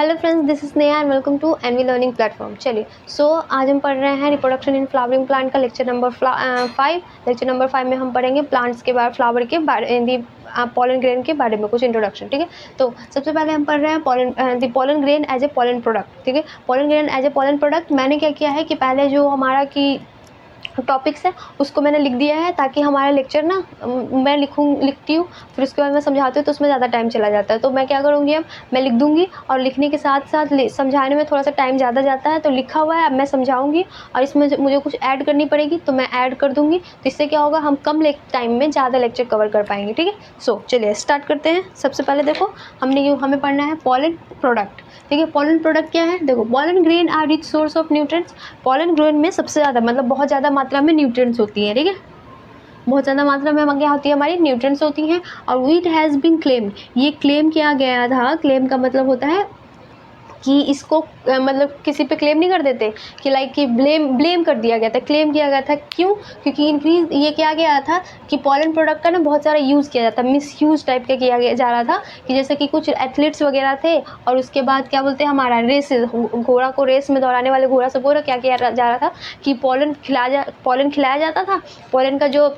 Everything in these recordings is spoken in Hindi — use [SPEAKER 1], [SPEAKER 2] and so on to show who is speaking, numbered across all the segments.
[SPEAKER 1] Hello friends, this is Neha and welcome to NV learning platform. चलिए आज हम पढ़ रहे हैं रिप्रोडक्शन इन फ्लावरिंग प्लांट का लेक्चर नंबर 5। लेक्चर नंबर 5 में हम पढ़ेंगे प्लांट्स के बारे, फ्लावर के बारे, दी पॉलन ग्रेन के बारे में कुछ इंट्रोडक्शन। ठीक है, तो सबसे पहले हम पढ़ रहे हैं the pollen grain as a pollen product. ठीक है, pollen grain as a pollen product मैंने क्या किया है कि पहले जो हमारा की टॉपिक्स है उसको मैंने लिख दिया है ताकि हमारा लेक्चर ना मैं लिखती हूँ फिर उसके बाद मैं समझाती हूँ तो उसमें ज़्यादा टाइम चला जाता है। तो मैं क्या करूँगी, अब मैं लिख दूँगी और लिखने के साथ साथ समझाने में थोड़ा सा टाइम ज़्यादा जाता है। तो लिखा हुआ है, अब मैं समझाऊँगी और इसमें मुझे कुछ ऐड करनी पड़ेगी तो मैं ऐड कर दूँगी। तो इससे क्या होगा, हम कम टाइम में ज़्यादा लेक्चर कवर कर पाएंगे। ठीक है, चलिए स्टार्ट करते हैं। सबसे पहले देखो हमें पढ़ना है पॉलन प्रोडक्ट। ठीक है, पॉलन प्रोडक्ट क्या है, देखो pollen grain are rich source of nutrients. Pollen grain में सबसे ज़्यादा मतलब बहुत ज़्यादा मात्रा में न्यूट्रिएंट्स होती हैं। ठीक है, बहुत ज़्यादा मात्रा में क्या होती है, हमारी न्यूट्रिएंट्स होती हैं। और इट हैज़ बीन क्लेम्ड, ये क्लेम किया गया था। क्लेम का मतलब होता है कि इसको मतलब किसी पे क्लेम नहीं कर देते कि लाइक कि ब्लेम कर दिया गया था, क्लेम किया गया था। क्यों? क्योंकि इंक्रीज ये किया गया था कि पॉलन प्रोडक्ट का ना बहुत सारा यूज़ किया जाता है, मिस यूज टाइप का किया जा रहा था। कि जैसे कि कुछ एथलीट्स वगैरह थे और उसके बाद क्या बोलते हैं, हमारा रेस, घोड़ा को रेस में दौड़ाने वाले घोड़ा सबको ना क्या किया जा रहा था कि पॉलन खिलाया जाता था। पॉलन का जो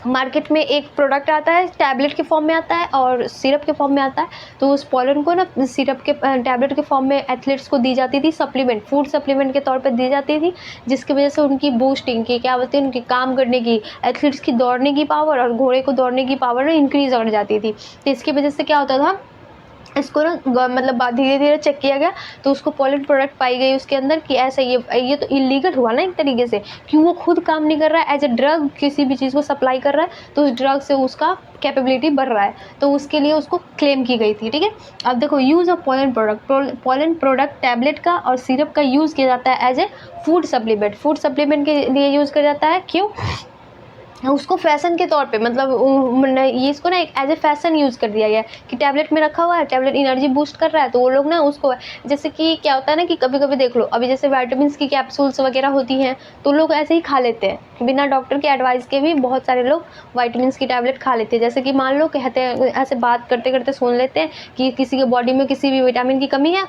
[SPEAKER 1] मार्केट में एक प्रोडक्ट आता है, टैबलेट के फॉर्म में आता है और सिरप के फॉर्म में आता है। तो उस पॉलन को ना सिरप के टैबलेट के फॉर्म में एथलीट्स को दी जाती थी, सप्लीमेंट, फूड सप्लीमेंट के तौर पे दी जाती थी, जिसकी वजह से उनकी बूस्टिंग की, क्या बोलते हैं, उनकी काम करने की, एथलीट्स की दौड़ने की पावर और घोड़े को दौड़ने की पावर ना इंक्रीज हो जाती थी। तो इसकी वजह से क्या होता था, इसको ना मतलब धीरे धीरे चेक किया गया तो उसको पॉलन प्रोडक्ट पाई गई उसके अंदर कि ऐसा ये तो इलीगल हुआ ना एक तरीके से, कि वो खुद काम नहीं कर रहा है, एज ए ड्रग किसी भी चीज़ को सप्लाई कर रहा है तो उस ड्रग से उसका कैपेबिलिटी बढ़ रहा है, तो उसके लिए उसको क्लेम की गई थी। ठीक है, अब देखो use of pollen product tablet का और सिरप का यूज़ किया जाता है एज ए फूड सप्लीमेंट के लिए यूज़ किया जाता है। क्यों? उसको फैशन के तौर पे मतलब ये इसको ना एक एज ए फैशन यूज़ कर दिया गया कि टैबलेट में रखा हुआ है, टैबलेट एनर्जी बूस्ट कर रहा है, तो वो लोग ना उसको, जैसे कि क्या होता है ना कि कभी कभी देख लो, अभी जैसे विटामिन्स की कैप्सूल्स वगैरह होती हैं तो लोग ऐसे ही खा लेते हैं बिना डॉक्टर के एडवाइस के भी। बहुत सारे लोग विटामिन्स की टैबलेट खा लेते हैं, जैसे कि मान लो कहते हैं, ऐसे बात करते करते सुन लेते हैं कि किसी के बॉडी में किसी भी विटामिन की कमी है,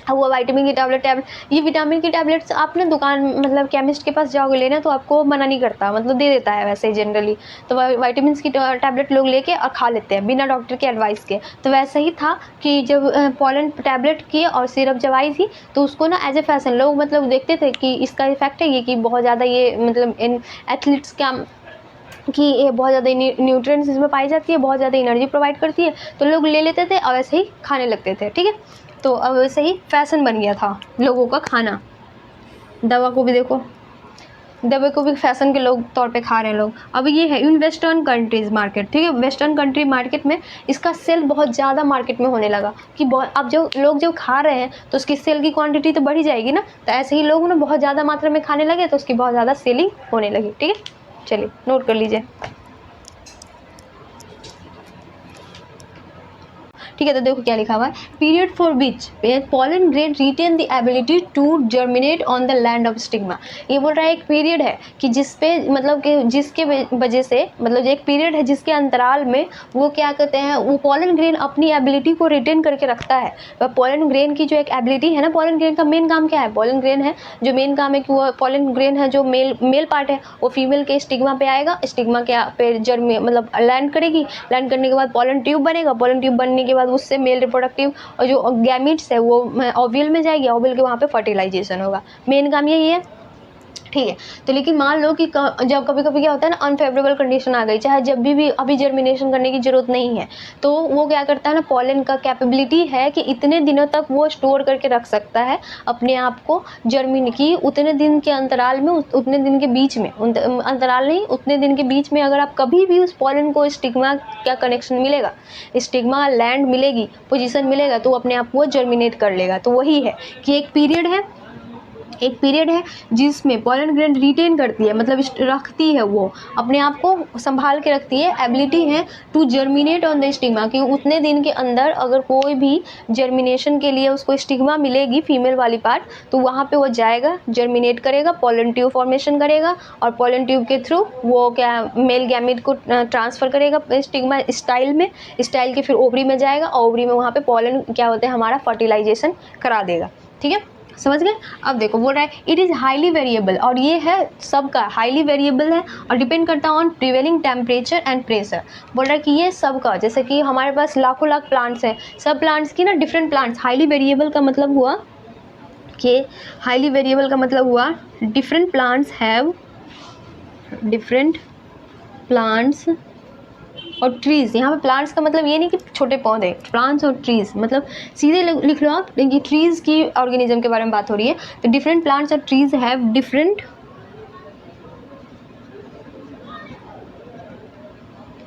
[SPEAKER 1] वो विटामिन की टैबलेट ये विटामिन की टैबलेट्स आप ना दुकान मतलब केमिस्ट के पास जाओगे लेना तो आपको मना नहीं करता, मतलब दे देता है वैसे ही जनरली। तो विटामिन की टैबलेट लोग लेके और खा लेते हैं बिना डॉक्टर के एडवाइस के। तो वैसे ही था कि जब पॉलन टैबलेट की और सिरप जब आई थी तो उसको ना एज ए फैशन लोग मतलब देखते थे कि इसका इफेक्ट है ये, कि बहुत ज़्यादा ये मतलब इन एथलीट्स का कि ये बहुत ज़्यादा न्यूट्रिएंट्स इसमें पाई जाती है, बहुत ज़्यादा एनर्जी प्रोवाइड करती है, तो लोग ले लेते थे और वैसे ही खाने लगते थे। ठीक है, तो अब वैसे ही फैशन बन गया था लोगों का खाना। दवा को भी देखो, दवा को भी फैशन के लोग तौर पे खा रहे हैं लोग। अब ये है इन वेस्टर्न कंट्रीज़ मार्केट। ठीक है, वेस्टर्न कंट्री मार्केट में इसका सेल बहुत ज़्यादा मार्केट में होने लगा कि अब जो लोग जो खा रहे हैं तो उसकी सेल की क्वांटिटी तो बढ़ी जाएगी ना, तो ऐसे ही लोग ना बहुत ज़्यादा मात्रा में खाने लगे तो उसकी बहुत ज़्यादा सेलिंग होने लगी। ठीक है, चलिए नोट कर लीजिए। ठीक है, तो देखो क्या लिखा हुआ है, period for which pollen grain retain the ability to germinate on the land of stigma. ये बोल रहा है एक पीरियड है कि जिसपे मतलब कि जिसके वजह से मतलब एक पीरियड है जिसके अंतराल में वो क्या कहते हैं, वो पॉलन ग्रेन अपनी एबिलिटी को रिटेन करके रखता है। पॉलन ग्रेन की जो एक एबिलिटी है ना, पॉलन ग्रेन का मेन काम क्या है, पॉलन ग्रेन है जो मेन काम है कि वो पॉलन ग्रेन है जो मेल पार्ट है वो फीमेल के स्टिग्मा पे आएगा, स्टिग्मा के पे जर्मी मतलब लैंड करेगी, लैंड करने के बाद पॉलन ट्यूब बनेगा, पॉलन ट्यूब बनने के बाद उससे मेल रिप्रोडक्टिव और जो गैमीट्स है वो ओव्यूल में जाएगी, ओव्यूल के वहाँ पे फर्टिलाइजेशन होगा। मेन काम यही है। ठीक है, तो लेकिन मान लो कि जब कभी कभी क्या होता है ना, अनफेवरेबल कंडीशन आ गई, चाहे जब भी अभी जर्मिनेशन करने की जरूरत नहीं है, तो वो क्या करता है ना, पॉलन का कैपेबिलिटी है कि इतने दिनों तक वो स्टोर करके रख सकता है अपने आप को जर्मिन की, उतने दिन के अंतराल में, उतने दिन के बीच में, अंतराल नहीं, उतने दिन के बीच में अगर आप कभी भी उस पॉलन को स्टिग्मा का कनेक्शन मिलेगा, स्टिग्मा लैंड मिलेगी, पोजीशन मिलेगा, तो अपने आप वो जर्मिनेट कर लेगा। तो वही है कि एक पीरियड है एक पीरियड है जिसमें पोलन ग्रेन रिटेन करती है, मतलब रखती है, वो अपने आप को संभाल के रखती है, एबिलिटी है to germinate on the stigma, कि उतने दिन के अंदर अगर कोई भी जर्मिनेशन के लिए उसको स्टिग्मा मिलेगी फीमेल वाली पार्ट, तो वहाँ पे वो जाएगा, जर्मिनेट करेगा, पोलन ट्यूब फॉर्मेशन करेगा, और पोलन ट्यूब के थ्रू वो क्या मेल गैमेट को ट्रांसफ़र करेगा स्टिग्मा स्टाइल में, स्टाइल के फिर ओवरी में जाएगा, और ओवरी में वहाँ पे पोलन क्या होता है हमारा फर्टिलाइजेशन करा देगा। ठीक है, समझ गए। अब देखो बोल रहा है इट इज़ हाईली वेरिएबल, और ये है सबका हाईली वेरिएबल है और डिपेंड करता है on prevailing temperature and pressure. बोल रहा है कि ये सबका, जैसे कि हमारे पास लाखों लाख प्लांट्स हैं, सब प्लांट्स की ना डिफरेंट प्लांट्स, हाईली वेरिएबल का मतलब हुआ कि हाईली वेरिएबल का मतलब हुआ different plants have different plants और ट्रीज़। यहाँ पे प्लांट्स का मतलब ये नहीं कि छोटे पौधे, प्लांट्स और ट्रीज़ मतलब सीधे लिख लो आप, कि ट्रीज़ की ऑर्गेनिज्म के बारे में बात हो रही है, तो डिफरेंट प्लांट्स और ट्रीज़ हैव डिफरेंट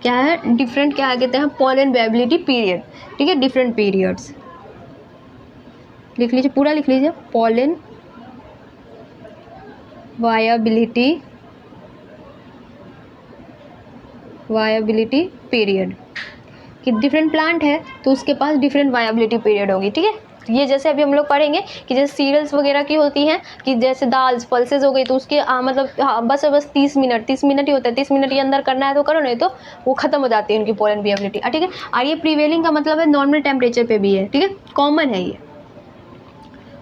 [SPEAKER 1] क्या है, डिफरेंट क्या कहते हैं पोलन वायबिलिटी पीरियड। ठीक है, डिफरेंट पीरियड्स लिख लीजिए, पूरा लिख लीजिए, पोलन वायबिलिटी पीरियड, कि डिफरेंट प्लांट है तो उसके पास डिफरेंट वायबिलिटी पीरियड होगी। ठीक है, ये जैसे अभी हम लोग पढ़ेंगे कि जैसे सीरियल्स वगैरह की होती हैं, कि जैसे दाल्स पल्सेस हो गई, तो उसके मतलब बस 30 मिनट ही होता है, 30 मिनट के अंदर करना है तो करो, नहीं तो वो खत्म हो जाती है उनकी पोलन वायबिलिटी। ठीक है, और ये प्रीवेलिंग का मतलब है नॉर्मल टेम्परेचर पे भी है। ठीक है, कॉमन है, ये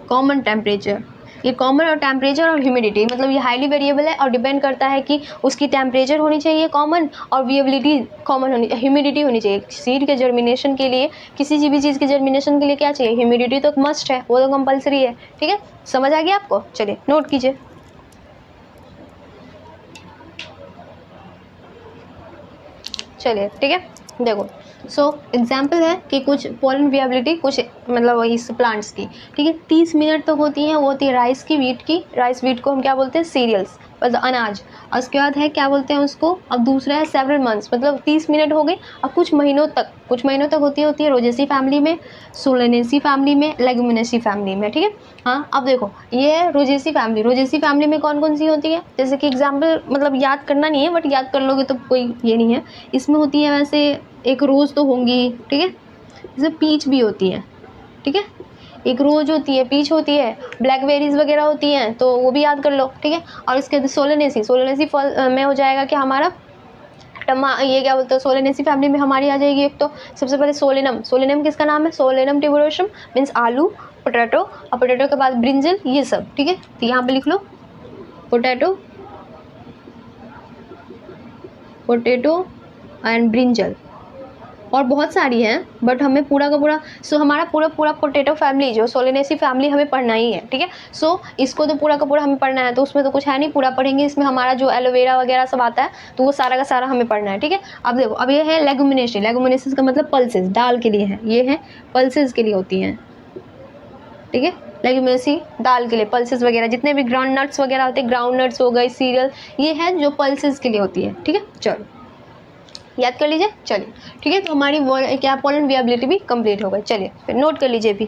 [SPEAKER 1] कॉमन टेम्परेचर, ये कॉमन और टेम्परेचर और ह्यूमिडिटी, मतलब ये हाईली वेरिएबल है और डिपेंड करता है कि उसकी टेम्परेचर होनी चाहिए कॉमन, और विएबिलिटी कॉमन होनी, ह्यूमिडिटी होनी चाहिए। सीड के जर्मिनेशन के लिए, किसी भी चीज़ के जर्मिनेशन के लिए क्या चाहिए, ह्यूमिडिटी तो मस्ट है, वो तो कंपलसरी है। ठीक है, समझ आ गया आपको, चलिए नोट कीजिए। चलिए ठीक है, देखो सो एग्जाम्पल है कि कुछ पोलन वायबिलिटी कुछ मतलब वही प्लांट्स की। ठीक है, 30 मिनट तो होती हैं, वो होती है राइस की, वीट की, राइस वीट को हम क्या बोलते हैं सीरियल्स, मतलब अनाज। और उसके बाद है क्या बोलते हैं उसको, अब दूसरा है सेवरल मंथ्स, मतलब 30 मिनट हो गई, अब कुछ महीनों तक होती है रोजेसी फैमिली में, सोलेनेसी फैमिली में, लेगुमिनेसी फैमिली में। ठीक है, हाँ अब देखो ये है रोजेसी फैमिली में कौन कौन सी होती है, जैसे कि एग्जाम्पल मतलब याद करना नहीं है, बट याद कर लोगे तो कोई ये नहीं है। इसमें होती है वैसे एक रोज़ तो होंगी, ठीक है, जैसे पीच भी होती है। ठीक है, एक रोज होती है, पीच होती है, ब्लैकबेरीज वगैरह होती हैं, तो वो भी याद कर लो। ठीक है, और इसके बाद सोलेनेसी फल में हो जाएगा कि हमारा ये क्या बोलते हैं, सोलेनेसी फैमिली में हमारी आ जाएगी एक तो सबसे पहले सोलेनम किसका नाम है, सोलेनम ट्यूबरोसम मीन्स आलू, पोटैटो, और पोटैटो के बाद ब्रिंजल, ये सब। ठीक है, तो यहाँ पे लिख लो पोटैटो एंड ब्रिंजल, और बहुत सारी हैं, बट हमें पूरा का पूरा हमारा पूरा पोटैटो फैमिली जो सोलेनेसी फैमिली हमें पढ़ना ही है। ठीक है, इसको तो पूरा का पूरा हमें पढ़ना है, तो उसमें तो कुछ है नहीं, पूरा पढ़ेंगे। इसमें हमारा जो एलोवेरा वगैरह सब आता है, तो वो सारा का सारा हमें पढ़ना है। ठीक है, अब देखो, अब ये है लेगुमिनेसी का मतलब पल्सेस, दाल के लिए है, ये है पल्सेस के लिए होती हैं। ठीक है, लेगुमिनेसी दाल के लिए, पल्सेस वगैरह जितने भी ग्राउंड नट्स वगैरह होते हैं, ग्राउंड नट्स हो गए, सीरियल, ये है जो पल्सेस के लिए होती है। ठीक है, चलो याद कर लीजिए। चलिए ठीक है, तो हमारी क्या पोलन वायबिलिटी भी कंप्लीट हो गई। चलिए फिर नोट कर लीजिए भी।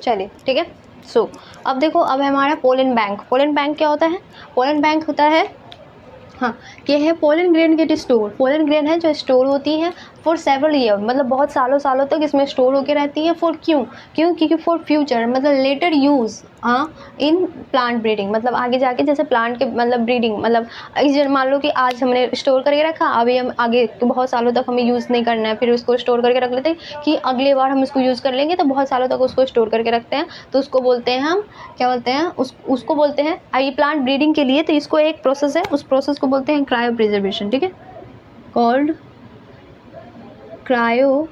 [SPEAKER 1] चलिए ठीक है, अब देखो, अब है हमारा पोलन बैंक क्या होता है, पोलन बैंक होता है, हाँ ये है pollen grain get store, pollen grain है जो स्टोर होती है फॉर सेवरल ईयर, मतलब बहुत सालों तक इसमें स्टोर होकर रहती है। फॉर क्योंकि फॉर फ्यूचर मतलब later use in plant breeding, मतलब आगे जाके जैसे प्लांट के मतलब ब्रीडिंग, मतलब इस मान लो कि आज हमने स्टोर करके रखा, अभी हम आगे तो बहुत सालों तक हमें यूज़ नहीं करना है, फिर उसको स्टोर करके रख लेते हैं कि अगले बार हम उसको यूज़ कर लेंगे, तो बहुत सालों तक उसको स्टोर करके रखते हैं, तो उसको बोलते हैं हम क्या बोलते हैं, उसको बोलते हैं ये प्लांट ब्रीडिंग के लिए, तो इसको एक प्रोसेस है, उस प्रोसेस को बोलते हैं क्रायो प्रिजर्वेशन। ठीक है, कॉल्ड क्रायो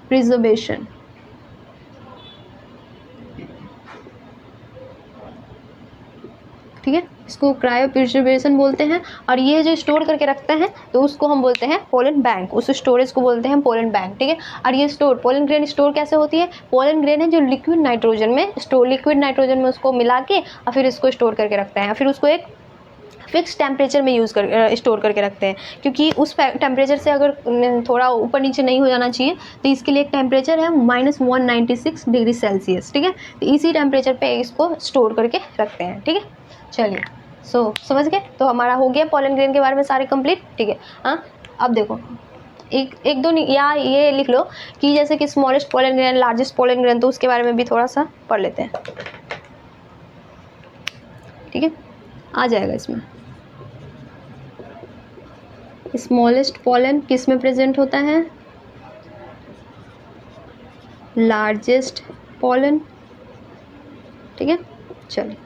[SPEAKER 1] प्रिजर्वेशन। ठीक है, इसको क्रायो प्रिजर्वेशन बोलते हैं, और ये जो स्टोर करके रखते हैं तो उसको हम बोलते हैं पोलन बैंक, उस स्टोरेज को बोलते हैं पोलन बैंक। ठीक है, और ये पोलन ग्रेन स्टोर कैसे होती है, पोलन ग्रेन है जो लिक्विड नाइट्रोजन में उसको मिला के और फिर इसको स्टोर करके रखते हैं, फिर उसको एक फिक्स टेम्परेचर में यूज़ कर स्टोर करके रखते हैं, क्योंकि उस टेम्परेचर से अगर थोड़ा ऊपर नीचे नहीं हो जाना चाहिए, तो इसके लिए एक टेम्परेचर है -196 डिग्री सेल्सियस, ठीक है। तो इसी टेम्परेचर पे इसको स्टोर करके रखते हैं, ठीक है। चलिए, समझ गए। तो हमारा हो गया पोलन ग्रेन के बारे में सारे कंप्लीट, ठीक है। हाँ, अब देखो एक दो या ये लिख लो कि जैसे कि smallest pollen grain, largest pollen grain, तो उसके बारे में भी थोड़ा सा पढ़ लेते हैं, ठीक है। आ जाएगा इसमें स्मॉलेस्ट पोलन किस में प्रेजेंट होता है, लार्जेस्ट पोलन, ठीक है। चलिए,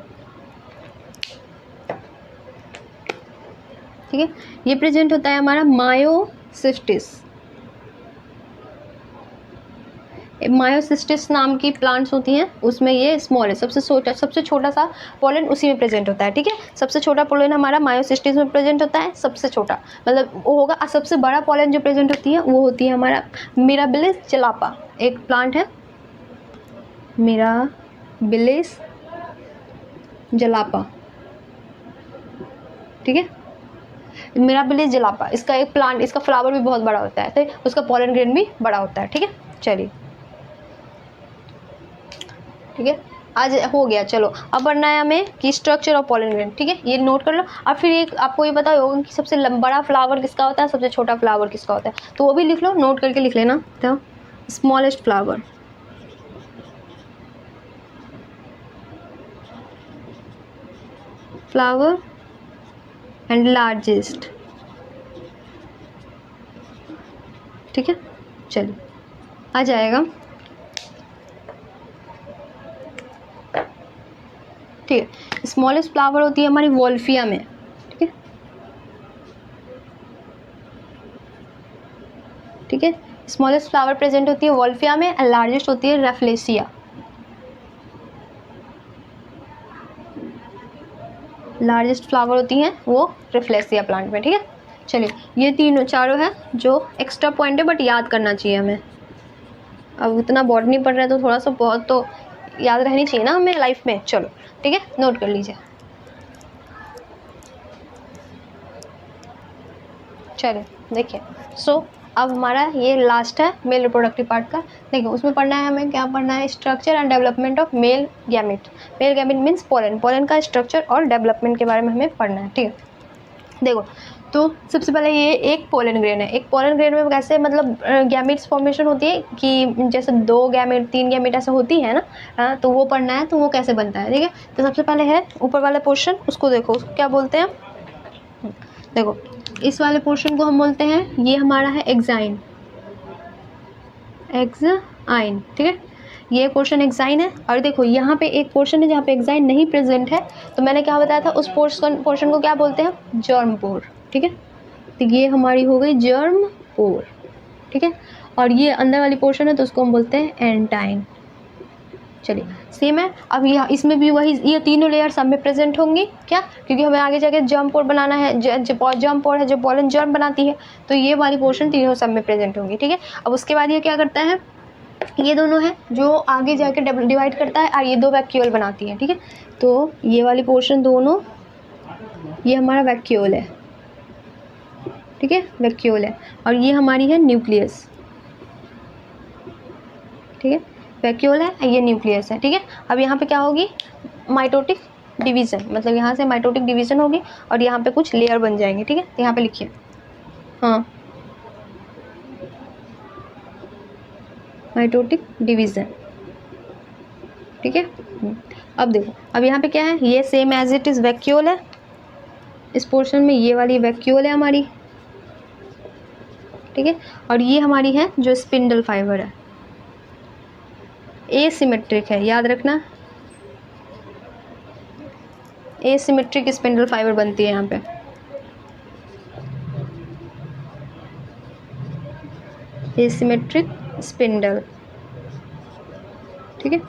[SPEAKER 1] ठीक है, ये प्रेजेंट होता है हमारा मायोसिस्टिस। मायोसिस्टिस नाम की प्लांट्स होती हैं, उसमें ये स्मॉल है, सबसे छोटा सा पोलन उसी में प्रेजेंट होता है, ठीक है। सबसे छोटा पोलन हमारा मायोसिस्टिस में प्रेजेंट होता है, सबसे छोटा मतलब वो होगा। और सबसे बड़ा पोलन जो प्रेजेंट होती है वो होती है हमारा मिराबिलिस जलापा, एक प्लांट है मिराबिलिस जलापा, ठीक है। मिराबिलिस जलापा इसका एक प्लांट, इसका फ्लावर भी बहुत बड़ा होता है, तो उसका पोलन ग्रेन भी बड़ा होता है, ठीक है। चलिए, ठीक है, आज हो गया। चलो, अब पढ़ना है हमें कि स्ट्रक्चर ऑफ पोलन ग्रेन, ठीक है, ये नोट कर लो। और फिर एक आपको ये पता होगा कि सबसे बड़ा फ्लावर किसका होता है, सबसे छोटा फ्लावर किसका होता है, तो वो भी लिख लो, नोट करके लिख लेना। तो स्मॉलेस्ट फ्लावर एंड लार्जेस्ट, ठीक है। चलिए, आ जाएगा, ठीक है। स्मॉलेस्ट फ्लावर होती है हमारी वोल्फिया में, ठीक है, ठीक है। स्मॉलेस्ट फ्लावर प्रेजेंट होती है वोल्फिया में, एंड लार्जेस्ट होती है रेफ्लेसिया। लार्जेस्ट फ्लावर होती हैं वो रेफ्लेसिया प्लांट में, ठीक है। चलिए, ये तीनों चारों है जो एक्स्ट्रा पॉइंट है, बट याद करना चाहिए हमें। अब इतना बॉटनी पढ़ रहे हैं तो थोड़ा सा बहुत तो याद रहनी चाहिए ना हमें लाइफ में। चलो, ठीक है, नोट कर लीजिए। चलिए, देखिए, अब हमारा ये लास्ट है मेल रिप्रोडक्टिव पार्ट का। देखिए, उसमें पढ़ना है हमें, क्या पढ़ना है, structure and development of male gamete. Male gamete means pollen का स्ट्रक्चर और डेवलपमेंट के बारे में हमें पढ़ना है, ठीक है। देखो, तो सबसे पहले ये एक पोलन ग्रेन है। एक पोलन ग्रेन में कैसे मतलब गैमेट्स फॉर्मेशन होती है कि जैसे 2 गैमेट 3 गैमेट ऐसे होती है ना, तो वो पढ़ना है, तो वो कैसे बनता है, ठीक है। तो सबसे पहले है ऊपर वाला पोर्शन, उसको देखो, उसको क्या बोलते हैं। देखो, इस वाले पोर्शन को हम बोलते हैं, ये हमारा है एक्साइन, ठीक है। ये पोर्शन एक्साइन है। और देखो, यहाँ पे एक पोर्शन है जहाँ पे एक्साइन नहीं प्रेजेंट है, तो मैंने क्या बताया था, उस पोर्शन को क्या बोलते हैं, जर्म पोर, ठीक है। तो ये हमारी हो गई जर्म पोर, ठीक है। और ये अंदर वाली पोर्शन है तो उसको हम बोलते हैं एंटाइन। चलिए, सेम है। अब यहाँ इसमें भी वही, ये तीनों लेयर सब में प्रेजेंट होंगी, क्या, क्योंकि हमें आगे जाके जर्म पोर बनाना है, जर्म पोर है जो पोलन जर्म बनाती है, तो ये वाली पोर्शन तीनों सब में प्रेजेंट होंगी, ठीक है। अब उसके बाद ये क्या करता है, ये दोनों है जो आगे जाके डिवाइड करता है, और ये 2 वैक्यूल बनाती है, ठीक है। तो ये वाली पोर्शन दोनों, ये हमारा वैक्यूल है, ठीक है, वैक्यूल है। और ये हमारी है न्यूक्लियस, ठीक है, वैक्यूल है, ये न्यूक्लियस है, ठीक है। अब यहाँ पे क्या होगी, माइटोटिक डिवीज़न, मतलब यहाँ से माइटोटिक डिवीज़न होगी और यहाँ पे कुछ लेयर बन जाएंगे, ठीक है। तो यहाँ पे लिखिए, हाँ, माइटोटिक डिवीज़न, ठीक है। अब देखो, अब यहाँ पे क्या है, ये same as it is vacuole है, इस पोर्शन में ये वाली वैक्यूल है हमारी, ठीक है। और ये हमारी है जो स्पिंडल फाइबर है, एसिमेट्रिक है, याद रखना, एसिमेट्रिक स्पिंडल फाइबर बनती है यहाँ पे, एसिमेट्रिक स्पिंडल, ठीक है।